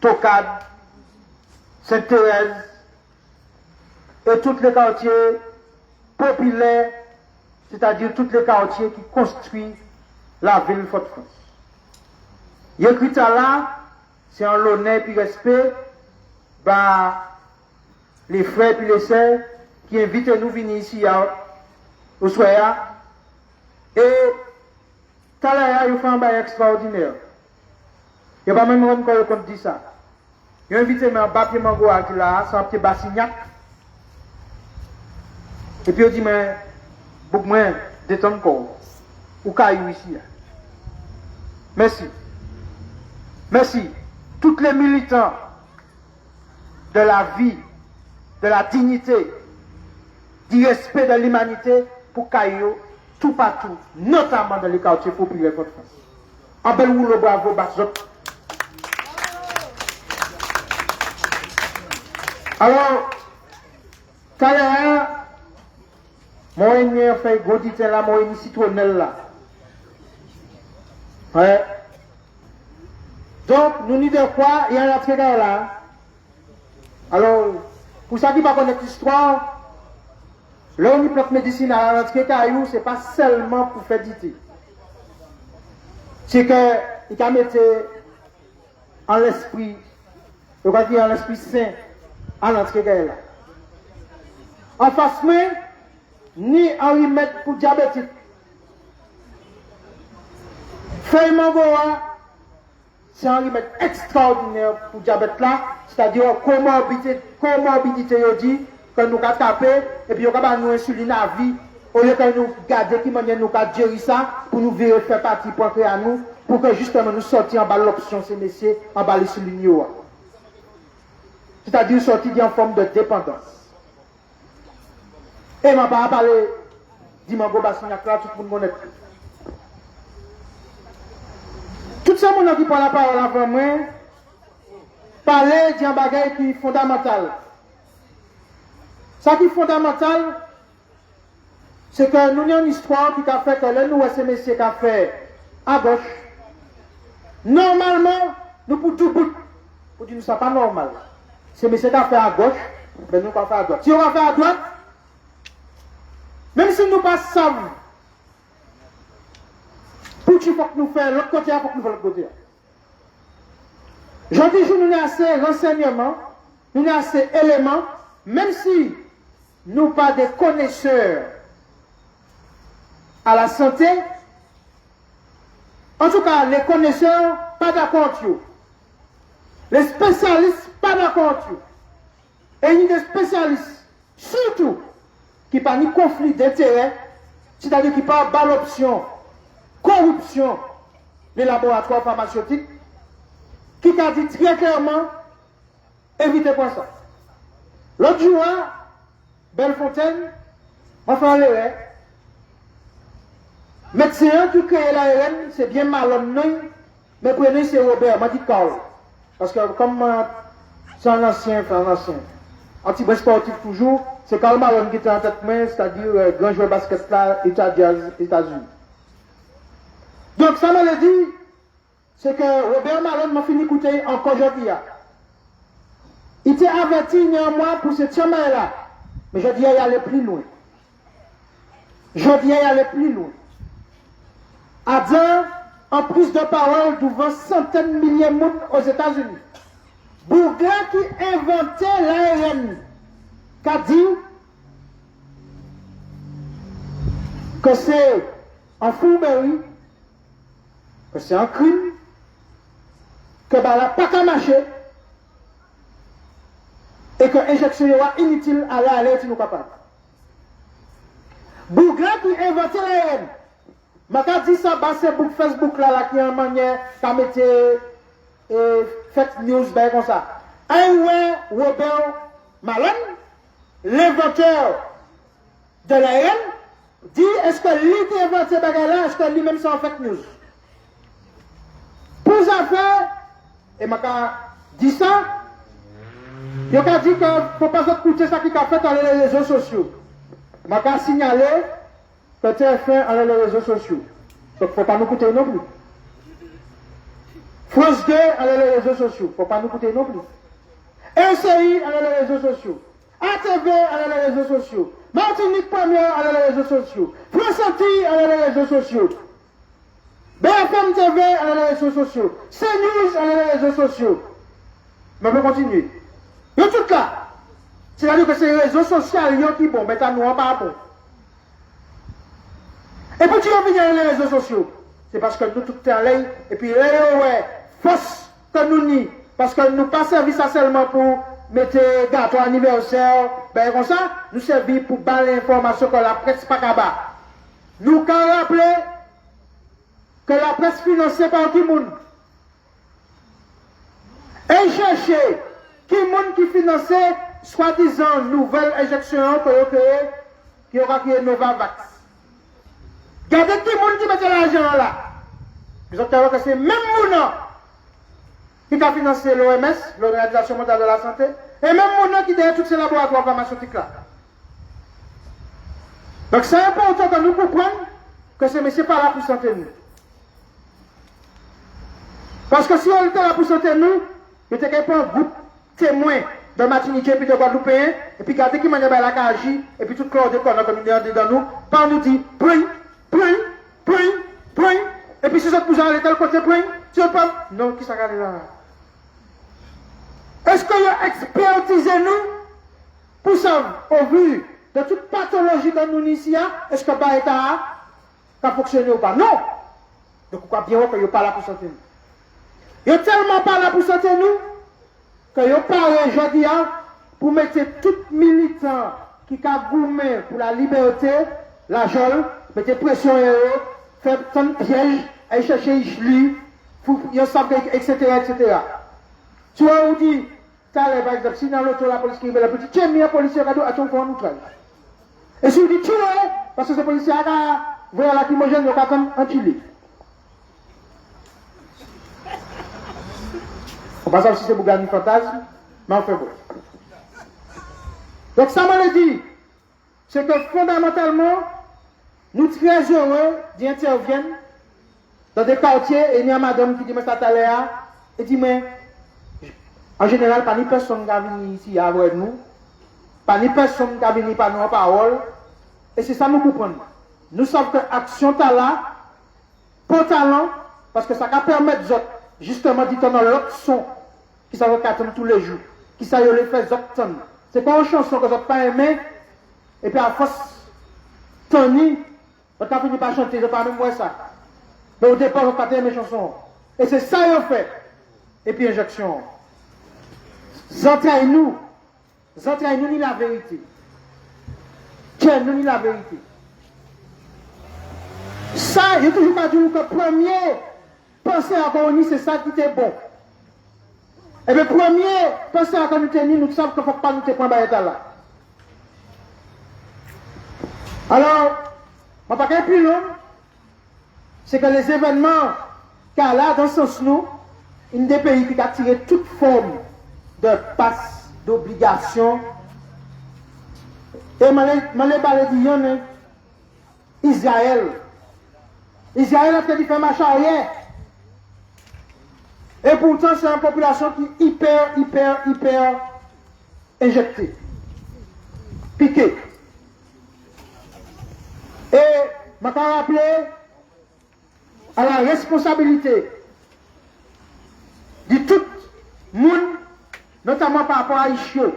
Speaker 10: Tocade, Sainte-Thérèse, et tous les quartiers populaires, c'est-à-dire tous les quartiers qui construisent la ville Fort-France. Il écrit ça là, c'est en l'honneur et respect, les frères et les sœurs qui invitent nous à venir ici au soir. Et Talaya, il fait un bail extraordinaire. Il n'y a pas même un quand on dit ça. Il a invité un papier mango là, c'est un petit bassignac. Et puis il dit, mais beaucoup moins de ton corps. Ou caillou ici. Merci. Merci. Tous les militants de la vie, de la dignité, du respect de l'humanité pour Caillou, tout partout, notamment dans les quartiers populaires de France. En bel ou le bravo, Barzot. Alors, Talaya, mon ennemi a fait goditin là, mon ennemi citronnelle là. Ouais. Donc, nous n'y de quoi, il y a un autre gars là. Alors, pour ça qui va connaître l'histoire, Là, on y plante médicinale à l'entrée caillou, c'est pas seulement pour faire dité. C'est que, il a mis en l'esprit, il a dit en l'esprit saint, à l'entrée caillou. En face main, ni en remettre pour diabétique. Feuille mangoa, c'est un remède extraordinaire pour diabète là, c'est-à-dire comorbidité, yo dit, que nous avons tapé, et puis nous avons insuline à vie, au lieu que nous garder qui manière nous avons gérer ça, pour nous virer faire partie pour créer à nous, pour que justement nous sortions en bas l'option, ces messieurs, en bas l'insuline. C'est-à-dire sortir en forme de dépendance. Et je ne vais pas parler d'Imango Bassignac là, tout le monde connaît. Tout ça, mon qui prend la parole avant moi, parler d'un bagage qui est fondamental. Ça qui est fondamental, c'est que nous avons une histoire qui a fait que là, nous, ces messieurs qui a fait à gauche. Normalement, nous pour tout bout, pour dire que ce n'est pas normal. Ces messieurs qui a fait à gauche, ben nous pas fait à droite. Si on va faire à droite, même si nous ne pas savons, pour qu'il faut que nous fassions l'autre côté, il faut que nous fassions l'autre côté. Je dis que nous avons assez renseignements, nous avons assez éléments, même si nous pas des connaisseurs à la santé, en tout cas, les connaisseurs, pas d'accord. Les spécialistes, pas d'accord. Et il y a des spécialistes, surtout, qui pas ni conflit d'intérêt, c'est-à-dire qui pas bas l'option, corruption des laboratoires pharmaceutiques, qui a dit très clairement, évitez pas ça. L'autre jour, Bellefontaine, enfin l'erreur, médecin qui crée l'ARN, c'est bien malhomme, mais prenez c'est Robert, m'a dit Carl. Parce que comme c'est un ancien, anti-brest sportif toujours, c'est Karl Malone qui était en tête main, c'est-à-dire grand joueur basket là, États-Unis. Donc ça m'a dit, c'est que Robert Malone m'a fini d'écouter encore aujourd'hui. Il était averti néanmoins pour ce chemin-là. Mais je dis à y aller plus loin. Je dis à y aller plus loin. À dire, en plus de parole devant centaines de milliers de monde aux États-Unis. Bourgla qui inventait l'ARN, qui a dit que c'est en fourberie, que c'est un crime, que bah, la pas qu'à marcher, et que l'injection est inutile à l'aller si nous capable. Bourgla qui inventait l'ARN, m'a dit ça, bah, c'est pour Facebook là, qui est en manière, qui a mis fake news, ben comme ça. Robert Malone, l'inventeur de l'ARN, dit est-ce que lui qui a inventé ce bagage-là, est-ce que lui-même c'est en fake news? Pour ça faire, et m'a dit ça, il a dit qu'il ne faut pas écouter ça qui a fait dans les réseaux sociaux. M'a signalé que tu as fait dans les réseaux sociaux. Donc il ne faut pas nous écouter non plus. France 2 dans les réseaux sociaux, il ne faut pas nous écouter non plus. RCI dans les réseaux sociaux. ATV dans les réseaux sociaux. Martinique Première dans les réseaux sociaux. France Antilles dans les réseaux sociaux. BFM TV dans les réseaux sociaux. CNews dans les réseaux sociaux. Mais on peut continuer. Et tout là, c'est-à-dire que c'est les réseaux sociaux qui bon, mais nous pas bon. Et puis tu reviens dans les réseaux sociaux. C'est parce que nous tout est en l'air, et puis ouais, force que nous nie, parce que nous pas servi ça seulement pour mettre gâteau anniversaire, ben comme ça, nous servons pour baler l'information que la presse pas capable. Nous quand rappeler que la presse financée par qui monde. Et chercher qui monde qui finançait soi-disant nouvelle injection qui aura créé Novavax. Regardez qui monde qui met l'argent là. Vous avez vu que c'est même monde qui a financé l'OMS, l'Organisation mondiale de la santé, et même monde qui derrière tous ces laboratoires pharmaceutiques là. Donc c'est important que nous comprenions que ces messieurs pas là pour santé nous. Parce que si on était là pour santé nous, il était pas un groupe témoin de Martinique et puis de Guadeloupéens, et puis regardez qui m'a la Kaji, et puis tout le corps de corps dans nous, par nous dit, point, et puis si vous vous allez tel côté, point, si vous pas, non, qui s'arrête là? Est-ce que vous expertisez nous pour ça, au vu de toute pathologie dans nous ici, est-ce que le État a fonctionné ou pas? Non! Donc, vous croyez bien que vous n'êtes pas là pour sortir nous. Vous n'êtes tellement pas là pour sortir nous que vous parlez aujourd'hui pour mettre tout militant qui a gourmé pour la liberté, la jolle, mettre pression sur eux, faire tant de pièges, aller chercher Ishli, etc. Tu vois, on dit, par exemple, si dans l'auto la police qui veut la petite, tu es mis un policier à ton fond en outrage. Et si on dit tuer, parce que ce policier a voir la lacrymogène, il a comme un tuer. On va savoir si c'est pour gagner fantasme, mais on fait bon. Donc ça m'a dit, c'est que fondamentalement, nous sommes très heureux d'y intervenir dans des quartiers, et il y a madame qui dit, mais ça t'a l'air, et dit, mais en général, pas ni personne qui a venu ici avec nous, pas ni personne qui a venu par nos paroles, et c'est ça nous comprenons. Nous savons que l'action est là, pour talent, parce que ça va permettre justement d'entendre l'autre son qui savent qu'attendre tous les jours, qui savent les faire zocton. C'est pas une chanson que vous n'avez pas aimé, et puis à force, Tony, vous n'avez fini par chanter, je n'ai pas même moi ça. Mais au départ, vous n'avez pas aimé chanson. Et c'est ça qu'on fait. Et puis injection. Entraîne-nous ni la vérité. Tiens-nous ni la vérité. Ça, je n'ai toujours pas dit que premier, penser à Coroni, c'est ça qui était bon. Et le premier, penser à Coroni, nous savons qu'il ne faut pas nous prendre là. Alors, je ne vais pas plus long, c'est que les événements car là, dans ce sens, nous, une des pays qui a tiré toute forme de passe, d'obligation. Et je vais parler d'Israël. Israël a fait faire marche arrière. Et pourtant, c'est une population qui est hyper injectée. Piquée. Et je vais rappeler à la responsabilité de tout le monde, notamment par rapport à Ishio.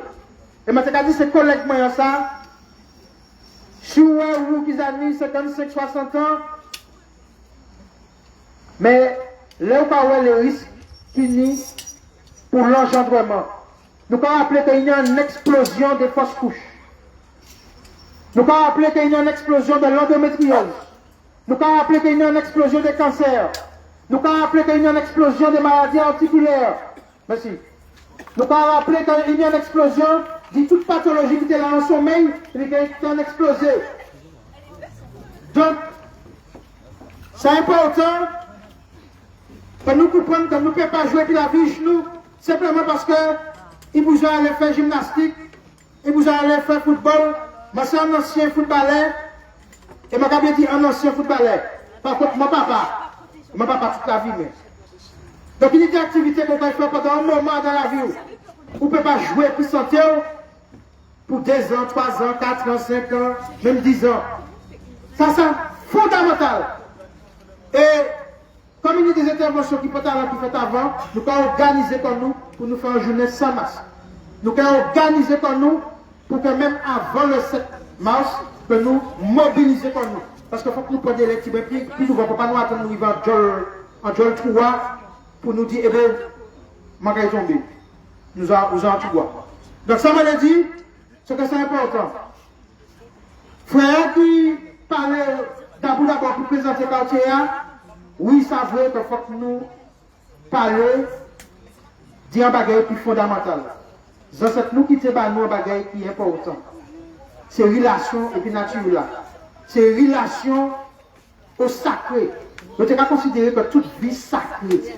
Speaker 10: Et je vais dire, c'est collègues moi ça. Si vous qui avez 55, 60 ans, mais là, où est le risque fini pour l'engendrement. Nous pouvons rappeler qu'il y a une explosion des fausses couches. Nous pouvons rappeler qu'il y a une explosion de l'endométriose. Nous pouvons rappeler qu'il y a une explosion des cancers. Nous pouvons rappeler qu'il y a une explosion des maladies articulaires. Merci. Nous pouvons rappeler qu'il y a une explosion de toute pathologie qui était là en sommeil et qui est explosé. Donc, c'est important que nous comprenions que nous ne pouvons pas jouer pour la vie nous, simplement parce que il vous a allé faire gymnastique, il vous a allé faire football. Moi, c'est un ancien footballeur, et je vais dire un ancien footballeur. Par contre, mon papa toute la vie. Mais. Donc, il y a des activités qu'on peut faire pendant un moment dans la vie. Vous ne pouvez pas jouer pour santé pour 2 ans, 3 ans, 4 ans, 5 ans, même 10 ans. Ça, c'est fondamental. Et comme il y a des interventions qui peuvent être faites avant, nous pouvons organiser comme nous pour nous faire une journée sans masque. Nous pouvons organiser comme nous pour que même avant le 7 mars, que nous mobiliser comme nous. Parce qu'il faut que nous prenions les petits pieds, puis nous ne pouvons pas nous attendre nous en Jol 3 pour nous dire, eh bien, je vais tomber. Nous avons tout droit. Donc ça m'a dit, c'est que c'est important. Frère qui parlait d'abord pour présenter le quartier, oui, ça veut qu'il faut que nous parlions d'un bagage plus fondamental. C'est nous qui sommes un bagage qui est important. C'est relation et puis nature là. C'est relation au sacré. Nous devons considérer que toute vie sacrée.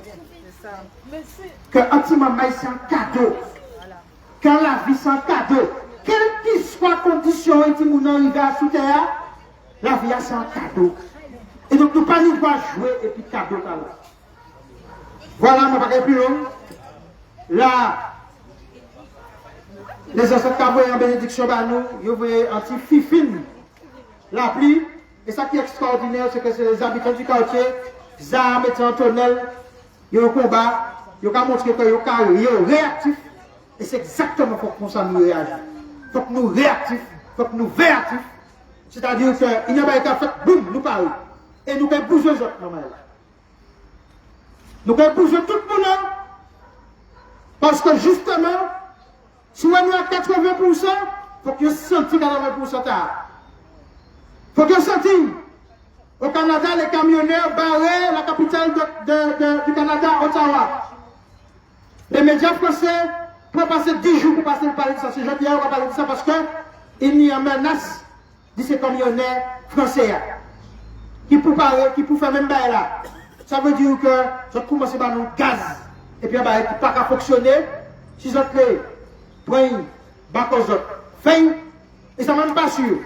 Speaker 10: Que anti-maman c'est un cadeau. Quand la vie c'est un cadeau. Quelle que soit la condition et si nous arrivons à sous terre, la vie c'est un cadeau. Et donc nous ne pouvons pas jouer et puis cadeau là. Voilà, je ne vais pas plus long. Là, Les ancêtres qui ont en bénédiction, nous, ils voient un petit fifine, la pluie. Et ça qui est extraordinaire, c'est que c'est les habitants du quartier, les armes et en tonnel, ils ont combat, ils ont montré que ils sont réactifs. Et c'est exactement pour ça que nous réagissons. Il faut que nous réactifs, il faut que nous réactifs. C'est-à-dire qu'il n'y a pas qu'à faire, boum, nous parlons. Et nous pouvons bouger les autres, nous pouvons bouger tout le monde. Parce que justement, si on est à 80%, il faut que vous sentiez 80%. Il faut que vous sentiez. Au Canada, les camionneurs barrent la capitale du Canada, Ottawa. Les médias français peuvent passer 10 jours pour passer le parler de ça. C'est Jean-Pierre qui va parler de ça parce qu'il y a une menace de ces camionneurs français qui peuvent faire même bail là. Ça veut dire que je commence par nous gaz. Et puis, il n'y a pas qu'à fonctionner. Si vous êtes prennent, fait, et ça même pas sûr.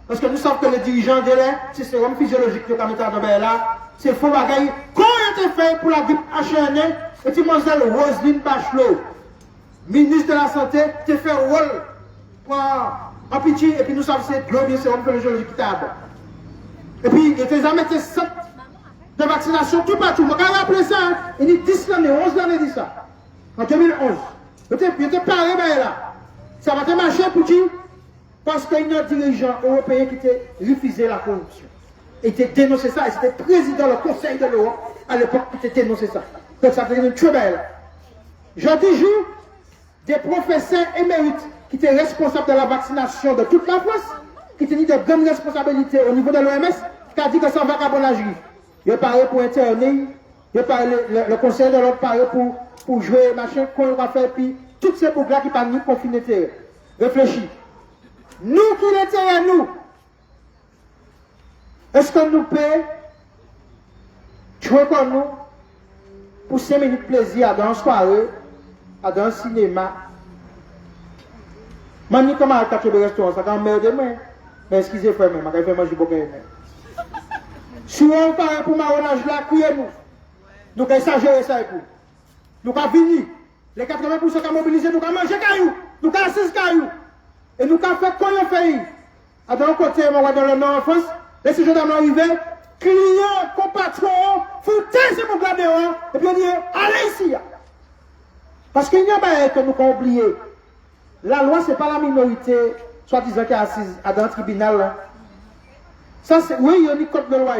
Speaker 10: Parce que nous savons que les dirigeants de l'air, c'est sérum physiologique que nous avons là, c'est faux bagaille. Quand il a été fait pour la grippe H1N1, et Mademoiselle Roselyne Bachelot, ministre de la Santé, tu fait rôle pour en pitié, et puis nous savons que c'est le sérum physiologique qui t'a. Et puis, il était jamais été 7 de vaccination tout partout. Je vais rappeler ça, il y a 10 années, 11 années dit ça. En 2011. Il était paré là. Ça va te marcher pour qui? Parce qu'il y a un dirigeant européen qui était refusé la corruption. Il était dénoncé ça, et c'était le président du Conseil de l'Europe à l'époque qui était dénoncé ça. Donc ça devient une très belle. Je dis des professeurs émérites qui étaient responsables de la vaccination de toute la France, qui tenaient de grandes responsabilités au niveau de l'OMS, qui a dit que ça va vagabondage. Il a parlé pour interner, il a parlé, le Conseil de l'Europe parlé pour jouer, machin, qu'on va faire, puis toutes ces boucles-là qui parlent de confinés. Réfléchis. Nous qui l'étions à nous, est-ce que nous pouvons jouer comme nous pour 5 minutes de plaisir dans une soirée, dans un cinéma? Je ne sais pas comment je vais au restaurant, ça va me de moi. Mais excusez-moi, je vais faire manger beaucoup. Si on parle pour marronnage là, criez-nous. Nous allons exagérer ça pour. Nous allons venir. Les 80% qui ont mobilisé, nous allons manger caillou. Nous allons assister caillou. Et nous allons faire quoi on fait. À d'un côté, on va dans le nord en France, les sujets d'armes arrivés, clients, compatrons, foutez ces boucles dehors, et puis on dit, allez ici. Parce qu'il n'y a pas que nous avons oublié. La loi, ce n'est pas la minorité, soi-disant qui est assise dans le tribunal. Ça, c'est, oui, il y a une code de loi.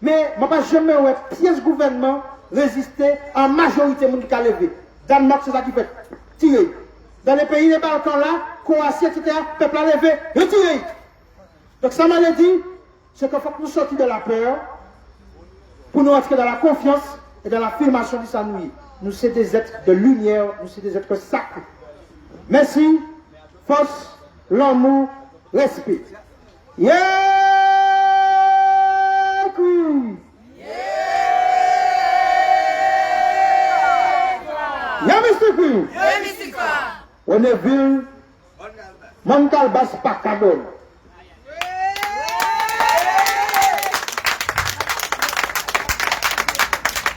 Speaker 10: Mais je ne vais jamais voir pièce gouvernement résister en majorité de gens qui levé. Danemark, c'est ça qui fait. Tirer. Dans les pays des Balkans là, Croatie, etc., le peuple a levé, retirer. Donc ça m'a dit, c'est qu'il faut que nous sortions de la peur pour nous entrer dans la confiance et dans l'affirmation du Sanoui. Nous sommes des êtres de lumière, nous sommes des êtres sacrés. Merci, force, l'amour, respect. Yeah! Yeah, Mr. Queen!
Speaker 11: Yeah, Mr. Queen!
Speaker 10: On est vu, Mankal Bas Pakadon.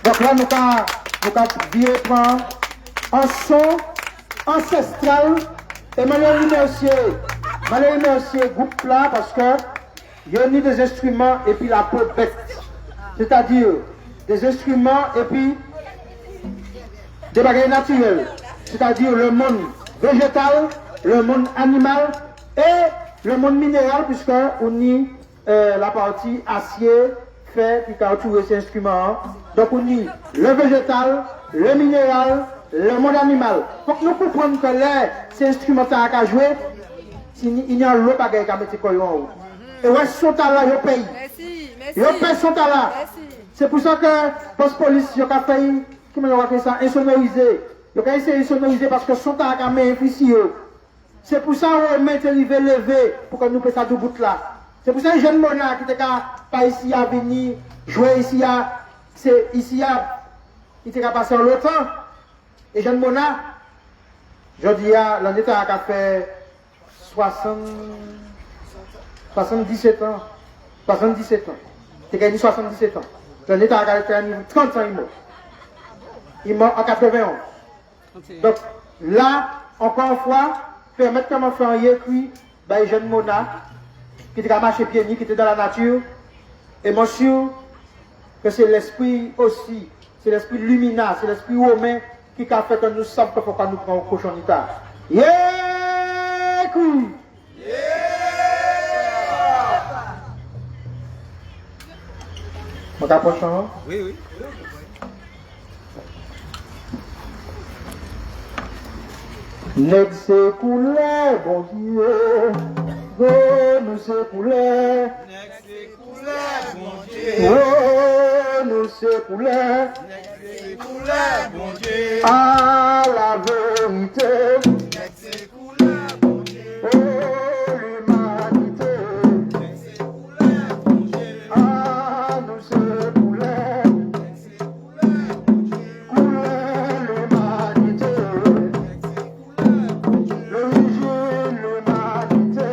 Speaker 10: Donc là, nous avons viré un son ancestral et je remercie le groupe là parce que il y a des instruments et puis la peau bête. C'est-à-dire des instruments et puis des bagages naturels. C'est-à-dire le monde végétal, le monde animal et le monde minéral puisque on y la partie acier, fer qui a entouré ces instruments. Donc on y le végétal, le minéral, le monde animal. Faut que nous comprenions que là, ces instruments à jouer, il y a l'eau bagaille qui a mis en haut. Et ouais, son talent, il paye.
Speaker 11: Merci,
Speaker 10: Il paye son talent. C'est pour ça que la police, il a failli, comment on va ça, insonoriser. Il a essayé d'insonoriser parce que son talent a mis un. C'est pour ça qu'on met levé pour que nous puissions faire bout là. C'est pour ça que les jeunes monarques qui n'étaient pas ici à venir jouer ici il était passé en l'autre temps. Les jeunes monarques, je dis à l'État a fait 77 ans. 77 ans. Il a gagné 77 ans. L'État a fait 30 ans, il est mort. Il est mort en 91. Donc là, encore une fois, permettre comment faire un écrit, bah, jeune Mona, qui était à marcher pieds nus, qui était dans la nature. Et moi, sûr que c'est l'esprit aussi, c'est l'esprit lumineux, c'est l'esprit romain qui a fait que nous sommes pour qu'on nous prenne au cochonita. Yeah! Cool! On t'approche, hein?
Speaker 4: Oui, oui.
Speaker 10: Nèg se coulé, bon Dieu, oh, nous se coulé.
Speaker 4: Nèg se coulé, bon Dieu.
Speaker 10: Oh, nous se coulé.
Speaker 4: Nèg se coulé, bon Dieu.
Speaker 10: À la vérité.
Speaker 4: Nèg se coulé, bon Dieu.
Speaker 10: Oh, l'humanité.
Speaker 4: Nèg se coulé, bon Dieu.
Speaker 10: Ah, nous se coulé.
Speaker 4: Nèg se coulé, bon Dieu.
Speaker 10: Couler l'humanité. L'origine, l'humanité.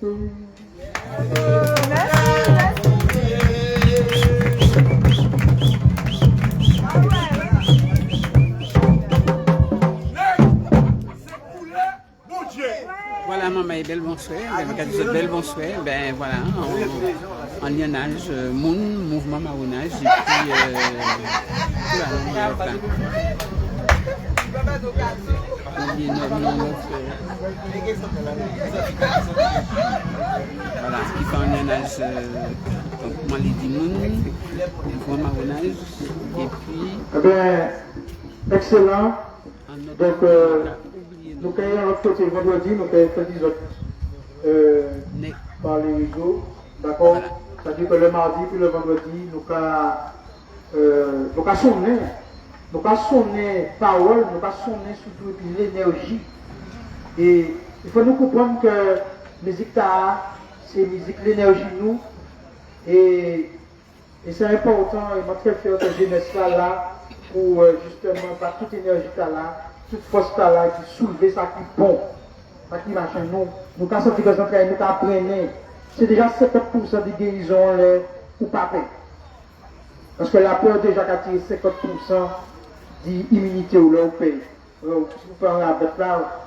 Speaker 11: Voilà, maman, bel bonsoir. Bel bonsoir. Ben voilà, en lionnage, mouvement marronnage, et puis voilà, voilà, ce qui fait un lionnage, donc moi les dimoun, mouvement marronnage, et puis.
Speaker 10: Eh bien, excellent. Donc, nous avons un côté vendredi, nous avons fait 10 autres par les réseaux. D'accord? C'est-à-dire que le mardi puis le vendredi, nous avons sonné. Nous avons sonné parole, nous avons sonné surtout l'énergie. Et il faut nous comprendre que la musique, c'est musique, l'énergie nous. Et c'est important, et moi, très fier de cette jeunesse-là, pour justement, par toute énergie là, toute force là, qui soulever ça qui bon, ça qui machin, nous quand sortir de l'entraînement, nous apprenons, c'est déjà 50% de guérison ou pas fait. Parce que la peur déjà a tiré 50% d'immunité ou là au pays. Si vous prenez la bête là,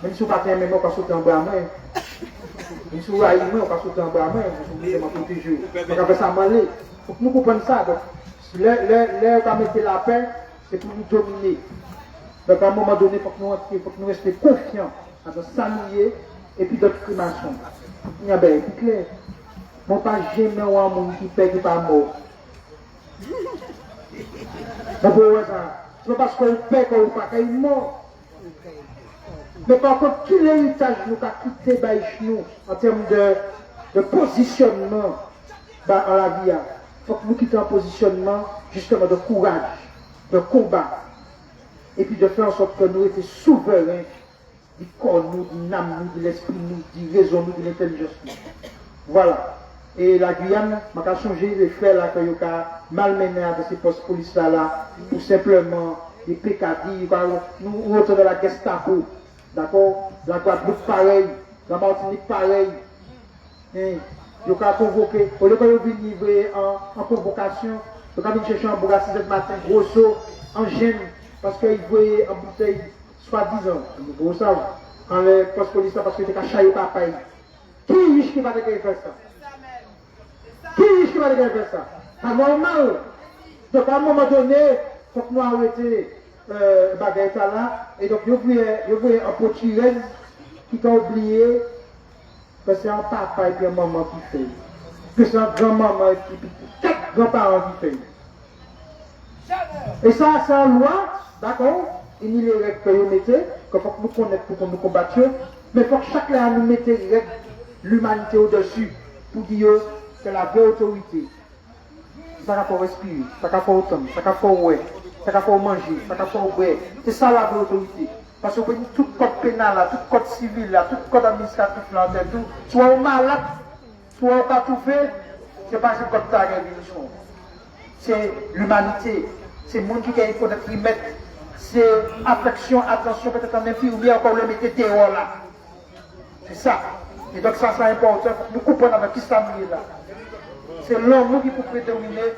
Speaker 10: même si vous ne même pas sauter en bas, même si vous avez on va sauter en bas, vous pouvez protéger. Donc après ça, il faut que nous comprenions ça. Donc, l'heure qu'on mettre la paix, c'est pour nous dominer. Donc à un moment donné, il faut que nous restions confiants dans s'allier et puis d'autres primations. Il y a bien, c'est clair. Mon pas jamais un monde qui paie qui n'est pas mort. Donc c'est parce qu'on paie qu'on ne pas qu'il est mort. Mais par contre, tout l'héritage nous a quitté nous en termes de positionnement dans la vie. Il faut que nous quittions un positionnement justement de courage, de combat. Et puis de faire en sorte que nous étions souverains du corps, nous, du âme, nous, de l'esprit, nous, du raison, nous, de l'intelligence. Voilà. Et la Guyane, je vais changer les faits là que vous avez malmené avec ces postes police là, pour simplement des PKD, nous retournons la Gestapo, d'accord? La Guadeloupe pareil, la Martinique pareil. Vous avez convoqué, au lieu que vous venez livrer en convocation, vous avez chercher un bourg à 6h du matin, grosso, en gêne. Parce qu'ils voyaient en bouteille, soi-disant, vous savez, quand les postes policiers, parce que c'était caché papa. Qui est-ce qui va faire ça? Qui est-ce qui va faire ça? Pas normal. Donc à un moment donné, il faut que nous arrêtions bagaille là. Et donc, vous voyez un potirel qui a oublié que c'est un papa et puis un maman qui fait. Que c'est un grand-maman et puis 4 grands-parents qui fait. Et ça, c'est en loi, d'accord? Il y a les règles que vous mettez, qu'il faut que nous connaissions pour que nous combattions, mais il faut que chaque là nous mette l'humanité au-dessus pour dire que la vraie autorité, ça qu'il faut respirer, ça qu'il faut autant, ça qu'il faut ouais, ça qu'il faut manger, ça qu'il faut boire. C'est ça la vraie autorité. Parce que tout code pénal, là, tout code civil, là, tout code administratif, là, tout, soit on malade, soit on pas tout fait, c'est pas ce code là qui est c'est l'humanité. C'est le monde qui il faut être mettre. C'est affection, attention, peut-être en infirmière, encore le mettre dehors là. C'est ça. Et donc ça, c'est important. Nous comprenons avec qui ça là. C'est l'homme qui peut prédominer.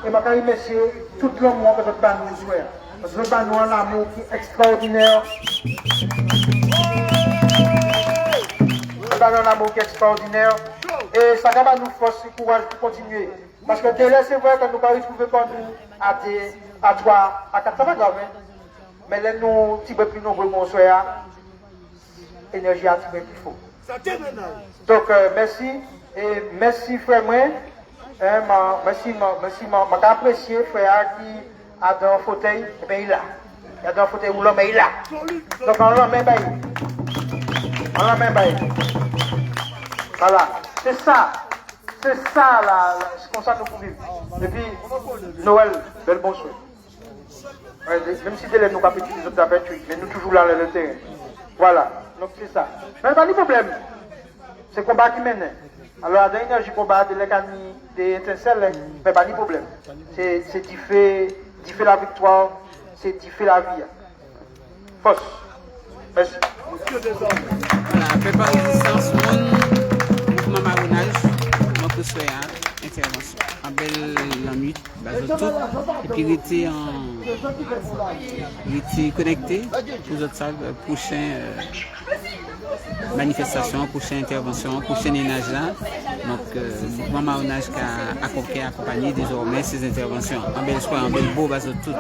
Speaker 10: Et je remercie tout l'homme que notre bande nous souhaite. Parce que notre bande nous a un amour qui est extraordinaire. Notre bande a un amour qui est extraordinaire. Et ça va nous forcer le courage pour continuer. Parce que délai, c'est vrai que nous ne pouvons pas retrouver pas nous à 3, à 4, ça va grave. Mais là, nous, un petit peu plus nombreux, mon soir, l'énergie a un petit peu plus fort. Donc, merci. Et merci, frère, moi. Merci, je apprécié, frère, qui a dans un fauteuil, et bien il a. Il y a dans un fauteuil où l'homme est là. Donc, on l'emmène, on l'emmène, voilà. C'est ça. C'est ça, là, c'est comme ça que nous pouvons vivre. Et puis, Noël, bel bon souhait. Même si nous avons petit les autres 28, mais nous toujours là, le terrain. Voilà, donc c'est ça. Mais pas de problème. C'est le combat qui mène. Alors, la dernière, j'ai combattu des étincelles, mais pas de problème. C'est qui fait la victoire, c'est qui fait la vie. Force. Merci.
Speaker 11: Voilà, préparer résistance, ce soir, intervention. En belle la nuit, tout. Et puis il était connecté aux autres salles, prochaine manifestation, prochaine intervention, prochain énage là. Donc, mouvement Mahounage qui a accompagné désormais ces interventions. En belle soirée, en belle beau, tout.